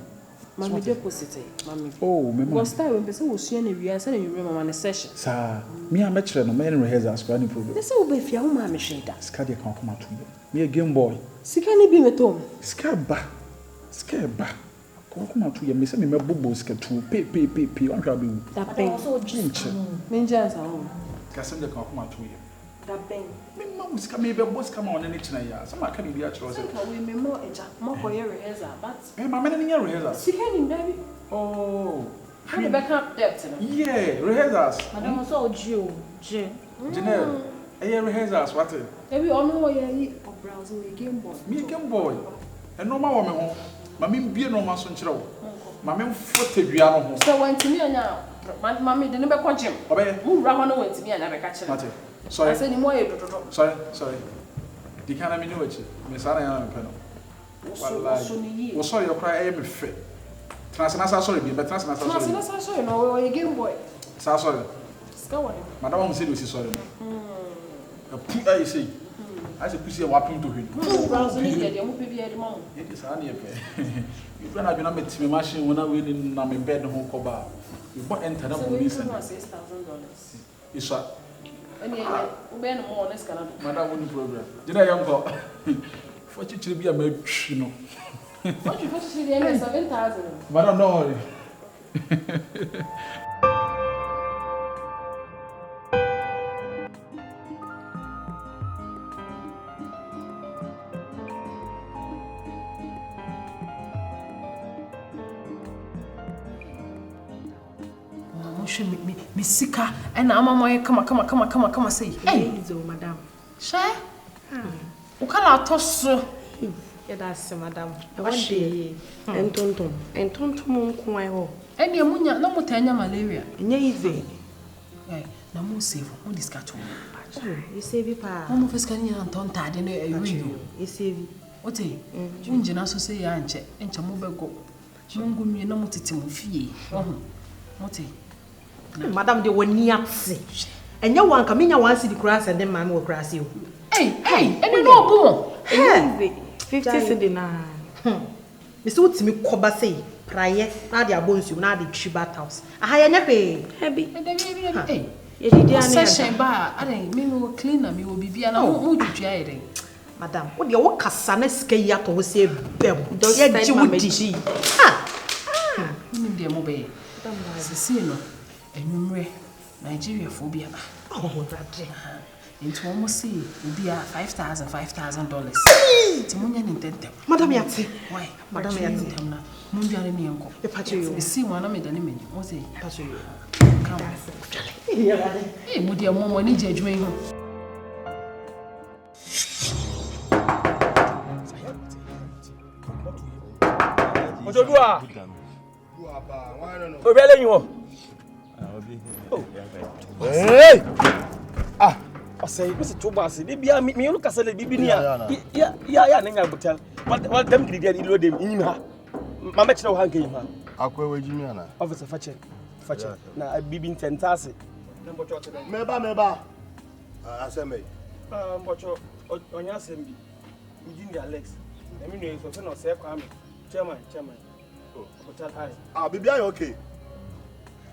Mami deposit, mami. Oh, me mama. Stay when person will see any we say you remember man session. Sir, me am metro no me rehearsal square any problem. This will be fia wo ma me sheda. Ska dey kan come to me a game boy. Sika ni bi metom. Ska ba. Come to you me say me bobo ska tu pe wan hwa be wu. That pen. Me nja sa ho. Ska sem dey kan come to you. That pen. Me mama ska me be boss come on any china ya. Some aka be a chiro say. We me more eja. More for your rehearsal, but eh mama na nya rehearsal. Sika ni baby. Oh. How the backup debt? Yeah, rehearsals. Madam so J. Janelle. Eh rehearsals what? Every ono ye or browsing a game boy. Me a game boy. And no ma woman ho. Mama be no ma so nkyerɛ wo. Mama fote dua no ho. So when to me now, mama de no be kwagem. Obey. Who ra ho no went to me and I be ka kyerɛ. Mate. Sorry. I said ni mo ye do. Sorry. di kana me ni wachi me sara ya me peno wallahi wo so your cry me fe transnasa sorry be transnasa sorry transnasa sorry no we game boy sa sorry ska won madam mo say do si sorry no pu ai say I say pussy wapim to him browse ni de mo pe bi e de mo e sa na e pe you plan aduna me timi machine wona we ni na me bed ho ko ba you bought enter na police and $6,000 isa any we no more next Canada madam no problem did I am go for chichiri bi am atwi no what you for chichiri dey 7,000 madam no worry me sika and amamoye kama say hey madam she ukala toso ya da se madam entonton nko ai ho ene munya na mutanya malaria nya ize na mu save mu discard you save pa mu fiska ni anton tade no ewiyo you save ote unjina so say ya nche mu bego mungu mi na mutiti mu fie mote madam de woni atse enye wanka menya wansi di cross and man wo cross you hey ene no obo 50 cedi na me so timi koba say praye na de abonsu na de tribat house aha ye nyape hebi ye di dia na session ba ade me wo cleaner me wo bibia na mo twitwa ere madam wo de wo kasa na sika yi ato wo se bem ye ji wudi ni de mo be sisi no enumre Nigeria phobia ba brother into almost see be $5,000 ti munya ni tete madam yati why madam yati na munja ni enko e pacho yo si wana me dani meni o say pacho yo eh mo dia mo ni je adwuma yi ho Ojodua Obi ele yin ho Hey! Say, Mr. Tobas, bia me you look as a bibi ni ya na butel. What them gridi ya ilo dem inyim ha. Mama chira wo hanka yim ha. Akwa wajimi ana. Officer fache na bibi ntentase. Meba. Aseme. Mbocho onya sembi. Ujindi Alex. Emi no so fe no se kwa me. Chairman. Hotel high. Bibi ayo okay.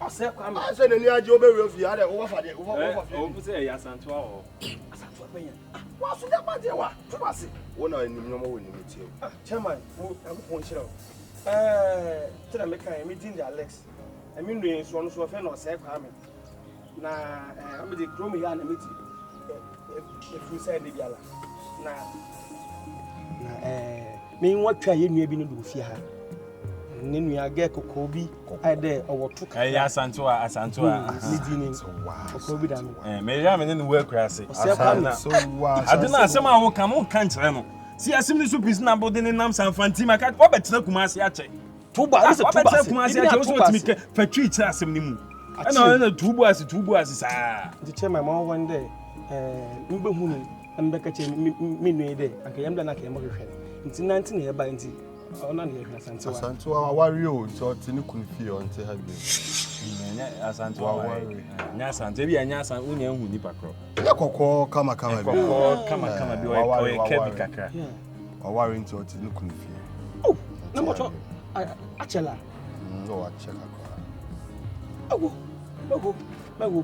I said, I said, any idea of you had over the over say ya santua o. Santua ben. Wa so that man there wa. Tubasi. Wona enim no mo woni metie. Chairman, mo am chiro. Tell me kan meeting the Alex. I mean we so no so fe no say kwa me. Na am the chrome here na meeting. If you say biala. Na me watwa ye nua bi no do fie ha. Nenu ya ge kokobi ade owotu ka ya asantua lidini kokobi da no me ya me ne we krase adena asem a wo ka mo kan kire no si asem ni so pis na bode ne nam san fanti maka wo betena kumase a che tuba se tuba se kumase a che wo so timi ke fatwi kire asem ni mu na tubu ase saa di che my mom one day mbe hunu mbeka che me nu de anka yam da na ka yam hwehwe nti 19 na ye ba nti ona ne yehwa santua santua wari o so tini kunfi o nti ha bi nya asantua wari nya santua bi nya san unya hu ni pakro ya kokko kama bi kama bi o kebi kakra wari nti o tini kunfi oh na moto achela no achela ko bago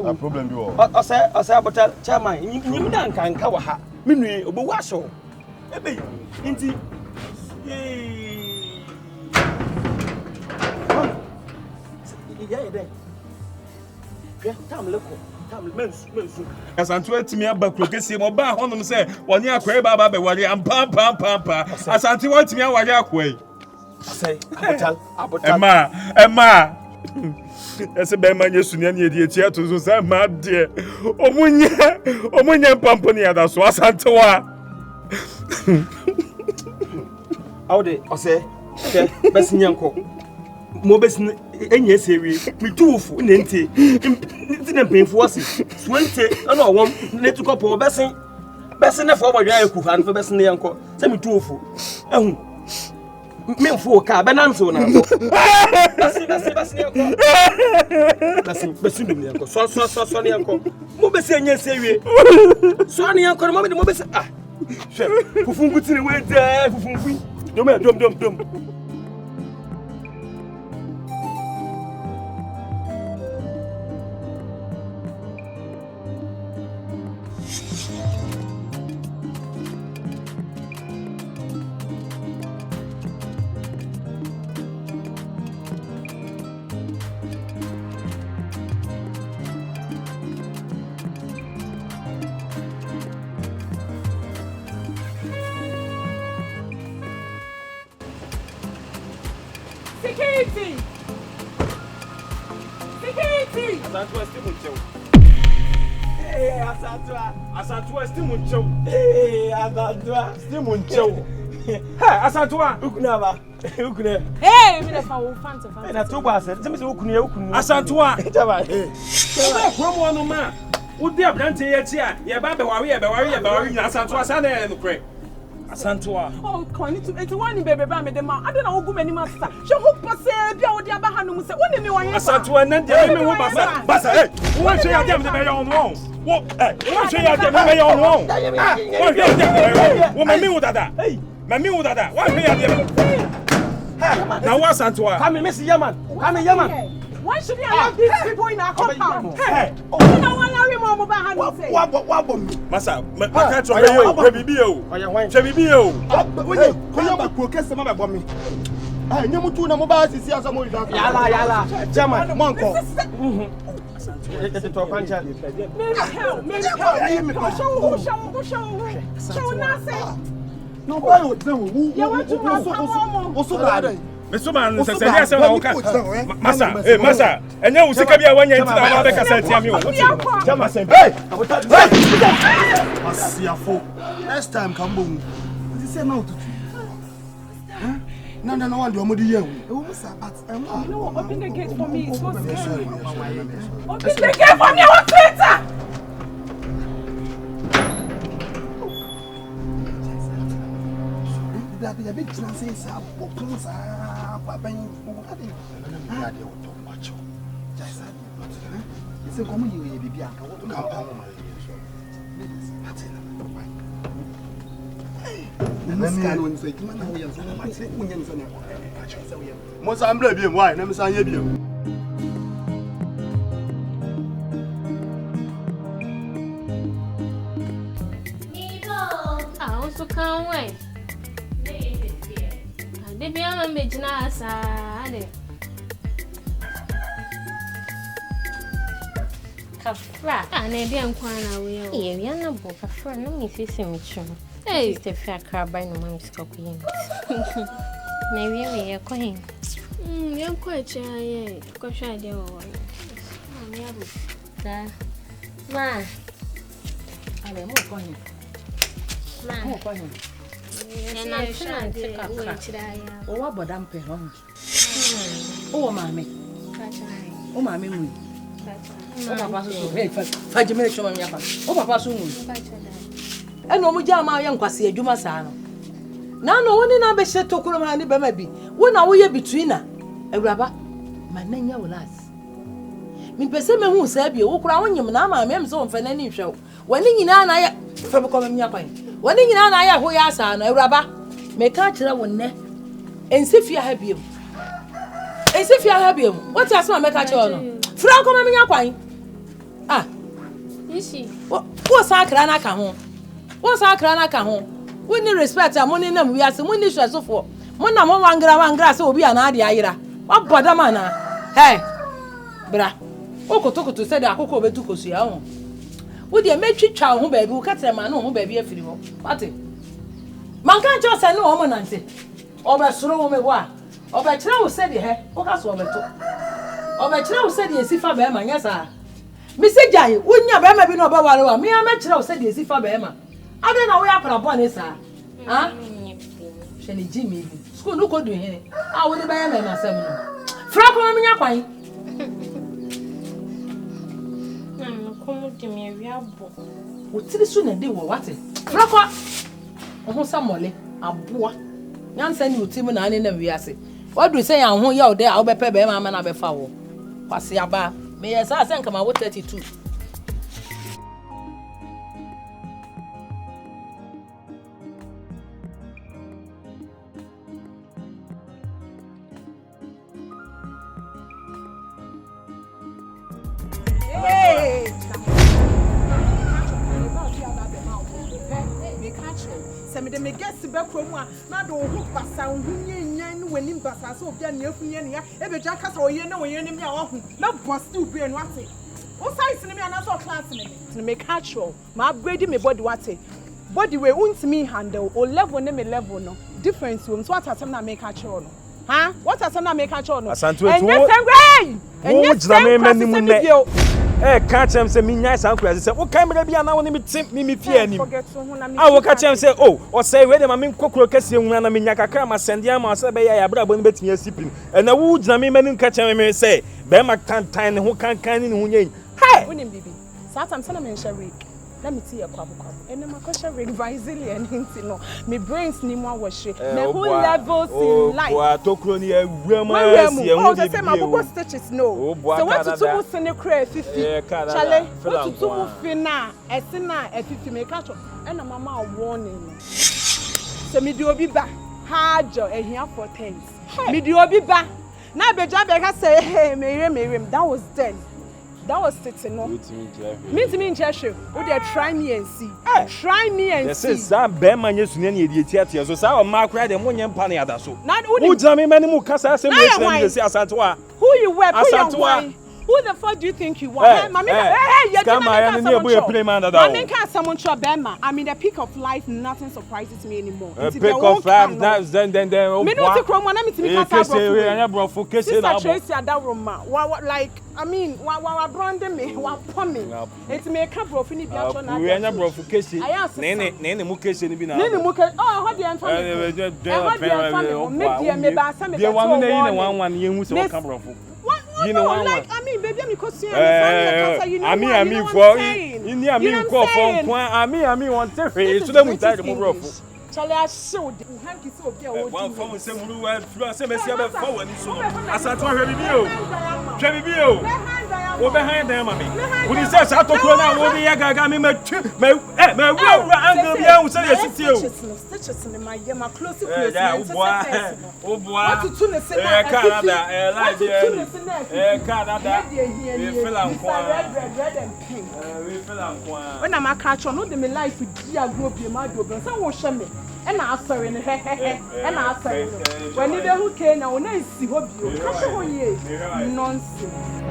a problem bi o asa abotal chairman nyim da nkanka wa ha menui obowu aso ebe nti asantu atimi aba krokesi mo ba honom se woni akwai baba be wari ampa asantu watimi awari akwai say abotal ema ese be manye sunia ne edi etia to so say ma de omunye pampo ne ada so asantu wa awde ose besinyanko mo besin enye sewi mitufu nenti nti na penfu ose swente ana owom netuko po besin best na for boy ku han for best na yanko say me tu ofu ehun me mfo ka benam so na best na yanko best ndum yanko so na yanko mo best enya sewie so na yanko mo me best ah chef fufungu tini we de fufungu dom Asantwa ukunaba ukune hey me da fa wo fanta na to gba ase se me se ukunu Asantwa taba promo ono ma wo di abrante ye ti a ye ba be wari na Asantwa sa na no kre Asantwa oh kon ni to eti wani bebe ba me de ma ade na wo gu mani ma sa she ho pose bia wo di aba hanu mu se woni me wan ye Asantwa nan de me ho basa hey wo hwe ya dem de be yo no wo wo hwe ya dem me yo no wo hwe ya dem wo me mi wo dada Mami wo dada, wa hwe ya dem. Na wa Asantwa. Come Miss Yaman. Come Yaman. Why should I have these people in our compound? Hey. Oh, na wa ya we mo ba hanu se. Wa bom. Masa, maka tro me yo, hwe bibi yo. Hwe bibi yo. Oye, ko ya ba ko kese ma ba bom mi. Ah, nyemu tu na mo ba sisi aso mo ida. Yala. Yaman, monko. It's to pancha. Show na say. No, why would they? Osoode. Meso man se ya se na woka. Masa, enye wo sika bia wanya nti na ba kasa tia mi wo. Jama se. Hey! Asiafo. Next time come boom. You say now to. No, one do omodi ye. You know what? Open the gate for me. It's so scary. Open the gate for me. I want later. The big chance is up, opens up, Papa. I don't talk much. It's a common you will be Bianca. What to come? And then I will say, most I'm blaming why? Let me say, you. I also can't wait. Baby, I'm a major side. Kafra, and I didn't quite away. Yeah, you're not both a friend. No, me facing me true. Hey, it's the fair crab by no man's copying. Maybe we are going. You're quite shy. Because I do. Man, I'm more going. Man, and I'm trying to take up. Oh, what about Ampe? Oh, mammy. Oh, mammy. Oh, Papa, hey, 5 minutes from me. Oh, Papa, soon. And no more jam, young Quasi, you must know. Now, no one in our best to Kurama, maybe. When are we between her? A rubber, my name will last. Me person who said you, who crown you, Mamma, I am so for any show. When in an eye from coming your point. When in an eye, who are son, a rubber, may catch her one neck. And see if you have you. And see if you have you. What's your son, make a child? Frank, come in your point. Ah, is she? What's our cranaka home? What's our cranaka home? We need respect our money, and we are some windy so for. One number 1 gram grass will be an idea. What bother manner? Hey, bra. Oko toko to say that Coco be to Cosia. Would you make you child who baby who cut a man who baby a free one? What? Man can't just say no woman and say, or by slow me what? Or by Chow said your hair, or that's what I took. Or by Chow said yes, if I bear my yes, sir. Mr. Jay, wouldn't you ever be no Baba? Me, I met Chow said yes, if I bear. I don't know where I put upon it, sir. Huh? Shelly Jimmy, school no good doing it. I would buy a man myself. Frank, I'm in your pine. Come to me, we are both. What's the soon and do what? Frako. Oho samole aboa. Nyansa ni utim na ane na wiase. What do you say an ho ya ode a wo bepe be ma na befa wo. Kwase aba. Me yesa say nka ma wo 32. Me guess be from wa na do ho basa hu nyenyan no wani basa so obi an afunye ne ya e be jaka sa oye na oye ne me a wahu na boss tu be no ate o size ne me ana so class ne me catch you ma upgrade me body wate body we untimi handle o level ne me level no difference wo so atasem na me catch you no ha what atasem na me catch you no Catch him say me nyai san kura say o kan me bia na woni me tim me fie anim wo catch him say oh o say we dem me kokoro kase nwuna na me nya kakra ma sende ama say be ya bra bo ne betimi asipin na wo gyina me mani catch him me say be ma tan ne ho kan ne ho nyen hey wonim bibi satam say na me share week let me see your kwabu ene ma ko share week resilient hinti no me brains ni mo awhwe na who levels in life o atokro ni awura si ehun di say ma bobo stitches no so what to mu sene kra fifi chale what to mu fina esina efifi me catch ena mama warning no so me di obi ba hajo ehia for things me di obi ba na beja be ka say hey me that was then. That was sitting no. Me to me in church. Oh, they try me and see. Try me and see. Yes, sir. Be man yes ni na e tiatia so sa o ma kra dem wonye mpa na yada so. Who jam me mani mu kasa asem we tell me say asantoa. Who you were? Who the fuck do you think you are? Mami, you come I na e play man that. Mami can someone show Bema. I mean the peak of life nothing surprises me anymore. Peak of life then me no take wrong na me to me kasa bro. Kese na Tracey Adaroma. Like I mean, wa branding me, wa pon me. It's me ka bro fini bia cho na. We anya bro for kese. Ne mu kese ni bi na. Ne mu kese. Oh, how dey family. Me ba sa me be one na yi na one ye hu se o ka bro for. You know like I mean baby me ko see you know I mean for in ko for point I mean want to say so dem tell dem bro for Charlie I showed you hanky so obi a wo one for say muru wa flu say me see be for wani so asanto hwe bibi o wo behind them mami we say sa to kro na wo bi ya gaga me me angle bi a wo say city o stitches in my ye my close o boa what to ne say Canada live here Canada we feel am kwa red and pink we feel am kwa when am catch on no dey me life di agro bi ma do be say wo hwe me e na asori ne e na asori when you dey who can na wona isi ho bi o ka ho ye nonsense.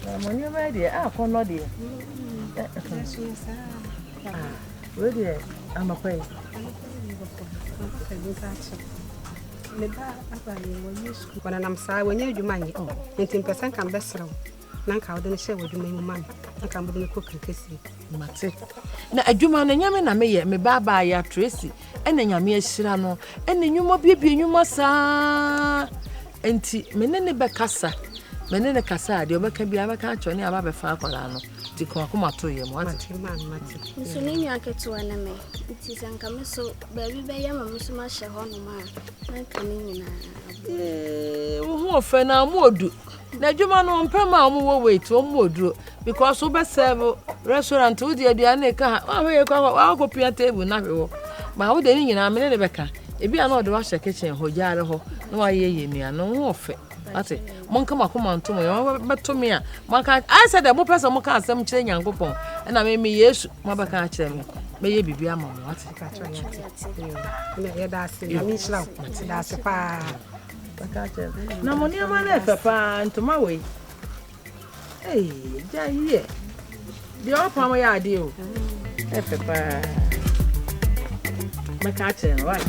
For when you're ready, I can't not there. Ready, I'm a pay. When I'm sorry, when you money, 19% can best row. Nanka wouldn't share with you, man. I can be cooking kissing. Mate. Now, a Juma and Yaman, I may me baba ya Tracy, and then Yamia Shirano, and then you mo be you must and Menene Bacassa, Menene Cassa, the Oba can be a catch on your far colano. The Coacuma to you, man. So, maybe I get to an enemy. It is uncoming so, baby, by a Musma Shahon, man. I'm coming in. Who for now more do. Na Juma no mpema omo wait omo duro because we be serve restaurant wo de aduane ka wa we kwa go pia table na hwe ma wo de ni nyina me ne beka e bia na o de wa hye kitchen ho jaare ho na wa ye yemia no wo fe ate monka makoma ntomo yo beto me a maka I said the mo person mo ka asem kire nyankopon na me Yesu mo beka kire me ye bibia ama mo ate ka kire me ye da se na mi shla ate da se pa na money ama na papa ntoma we ja ye The old palm ya deal. Papa. My catcher, right?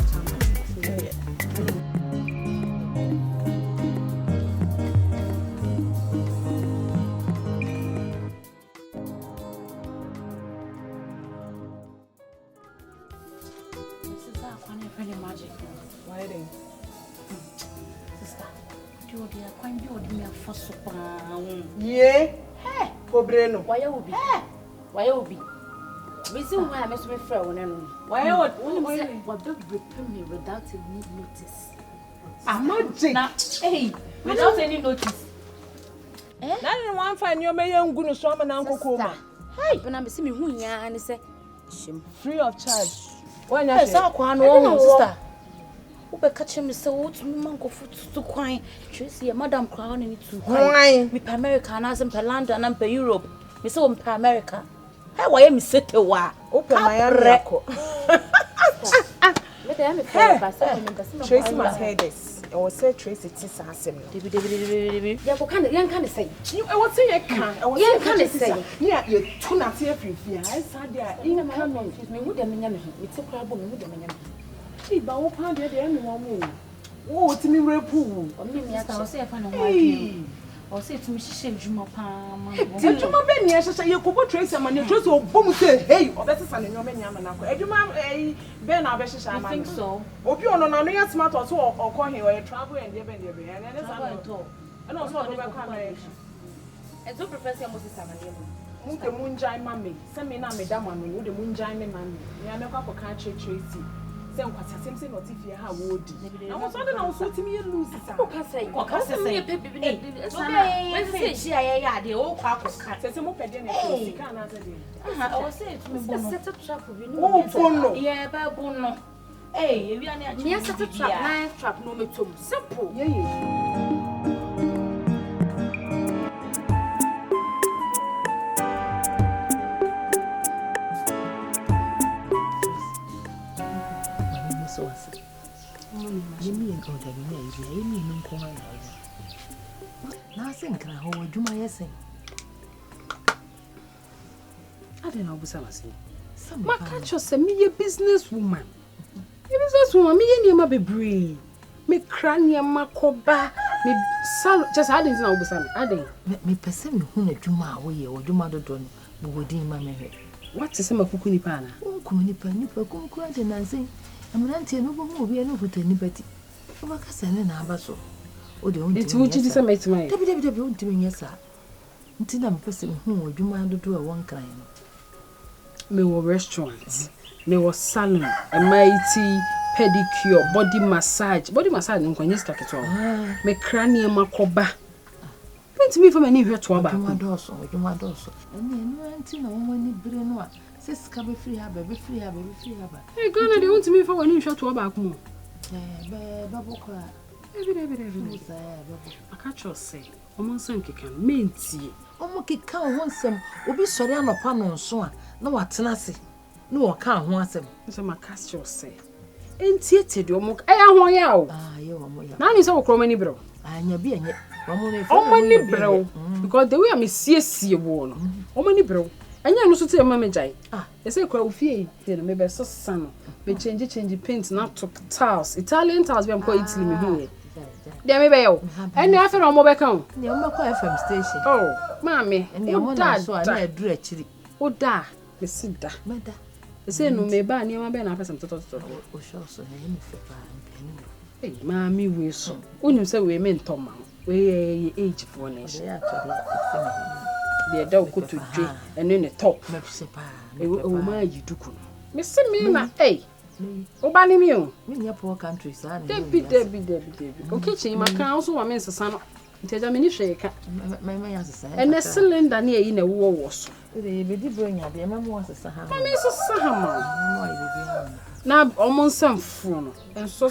Yeah. Hey, Pobreno. Why you be? Why you be? Reason why I must be fair when I know. Why prepare me without any notice? I'm not Jake. Hey, without any notice. Eh? That one find your mayor going to swim and Uncle Coma. Hey, when I'm seeing who ya and say, free of charge. When I saw one sister. Ube catch me so what man go foot to quine. Tracey, Madam Crown and it's quine. We per America and as in per London and per Europe. We saw per America. How why am set a wa? Open my record. Tracey must hear this. I will say Tracey tis assembly. Yeah, what can I say? I was saying, I can't say. Yeah, you two not here for you. I said, there, in coming. Me with them in it's a problem with them in Hey, but what kind of anyone? Oh, it's me repu. Or me, I was say, I found a wife. Or say to me, she shaved you my palm. Tell you, my baby, I shall you could trace some money. Just your boom say, hey, or better son in your many amana. You ma'am, a Ben Abesh, I think so. Hope you are not smart or so, or call him or travel and live in the way. And and also, and so Professor Moses Samani. The moonjine mammy, send me now, Madame, and the moonjine mammy. You are not up for country Tracey. Send what seems not if you have wood. I was wondering also to me and Lucy. What can say? What can say? When she I the old crackers cat. Says more pedant. I was saying to me, set up trap with you. Oh, no. Yeah, Babono. Hey, we are near set a trap, trap, no me too. Simple. Yeah. I don't know what I was saying. My catch us a me a business woman. A business woman, me and my baby. Me cranium, my coba, me sal just I didn't know what I didn't. Me person who a Juma away or Juma don't know what in my memory. What is some of Kunipana? Oh, Kunipani, Kunquat and I say, I'm not no more be enough with anybody. Over Cassan and Abaso. Oh, the only thing which is a mate to my doing yes, sir. Until I'm person who do mind do a one kind. Me were restaurants, me was salon, a mighty pedicure, body massage, no can you stack it all. Me cranium macoba. Went me from any here to about my doors or my doors. And then went to no one brain. Says can be free, baby, free, baby, free. Hey, gonna do to me for when you shot to about more. Babu cry. Every I catch your say, almost some can mean tea. Almost can't want some, will be sorry on a pan on swan. No, what's nasty. No, I can't want them. So my cast your say. Ain't it, you mock? I want you. Ah, you are now. Is our cromany bro. I am being it. Oh, money bro. Because the way I miss you won. Oh, money bro. And you know, so mamma jay. Ah, they say, crowd fee. Then maybe so son. We change paint, not to tiles. Italian tiles, we am quite Italy here. There may be. And after our mobile account. The FM station. Oh, mammy. And your dad, so I drew actually. Oh, da. Me sit da. Mada. They say no me ba near my ben after some toto. Oh, sure, so I am a hey, mammy, we so. When you say we meant Tom, we age for nation. The dog go to drink and then the top. Oh, my, you do. Miss me, hey. Oh, banning you. In your poor country, son. Debbie. Okay, my council, I mean, son. Tell me, you shake. And a cylinder near in a war was. They did bring up the mamma was a Sahama. Now, almost some phone and so.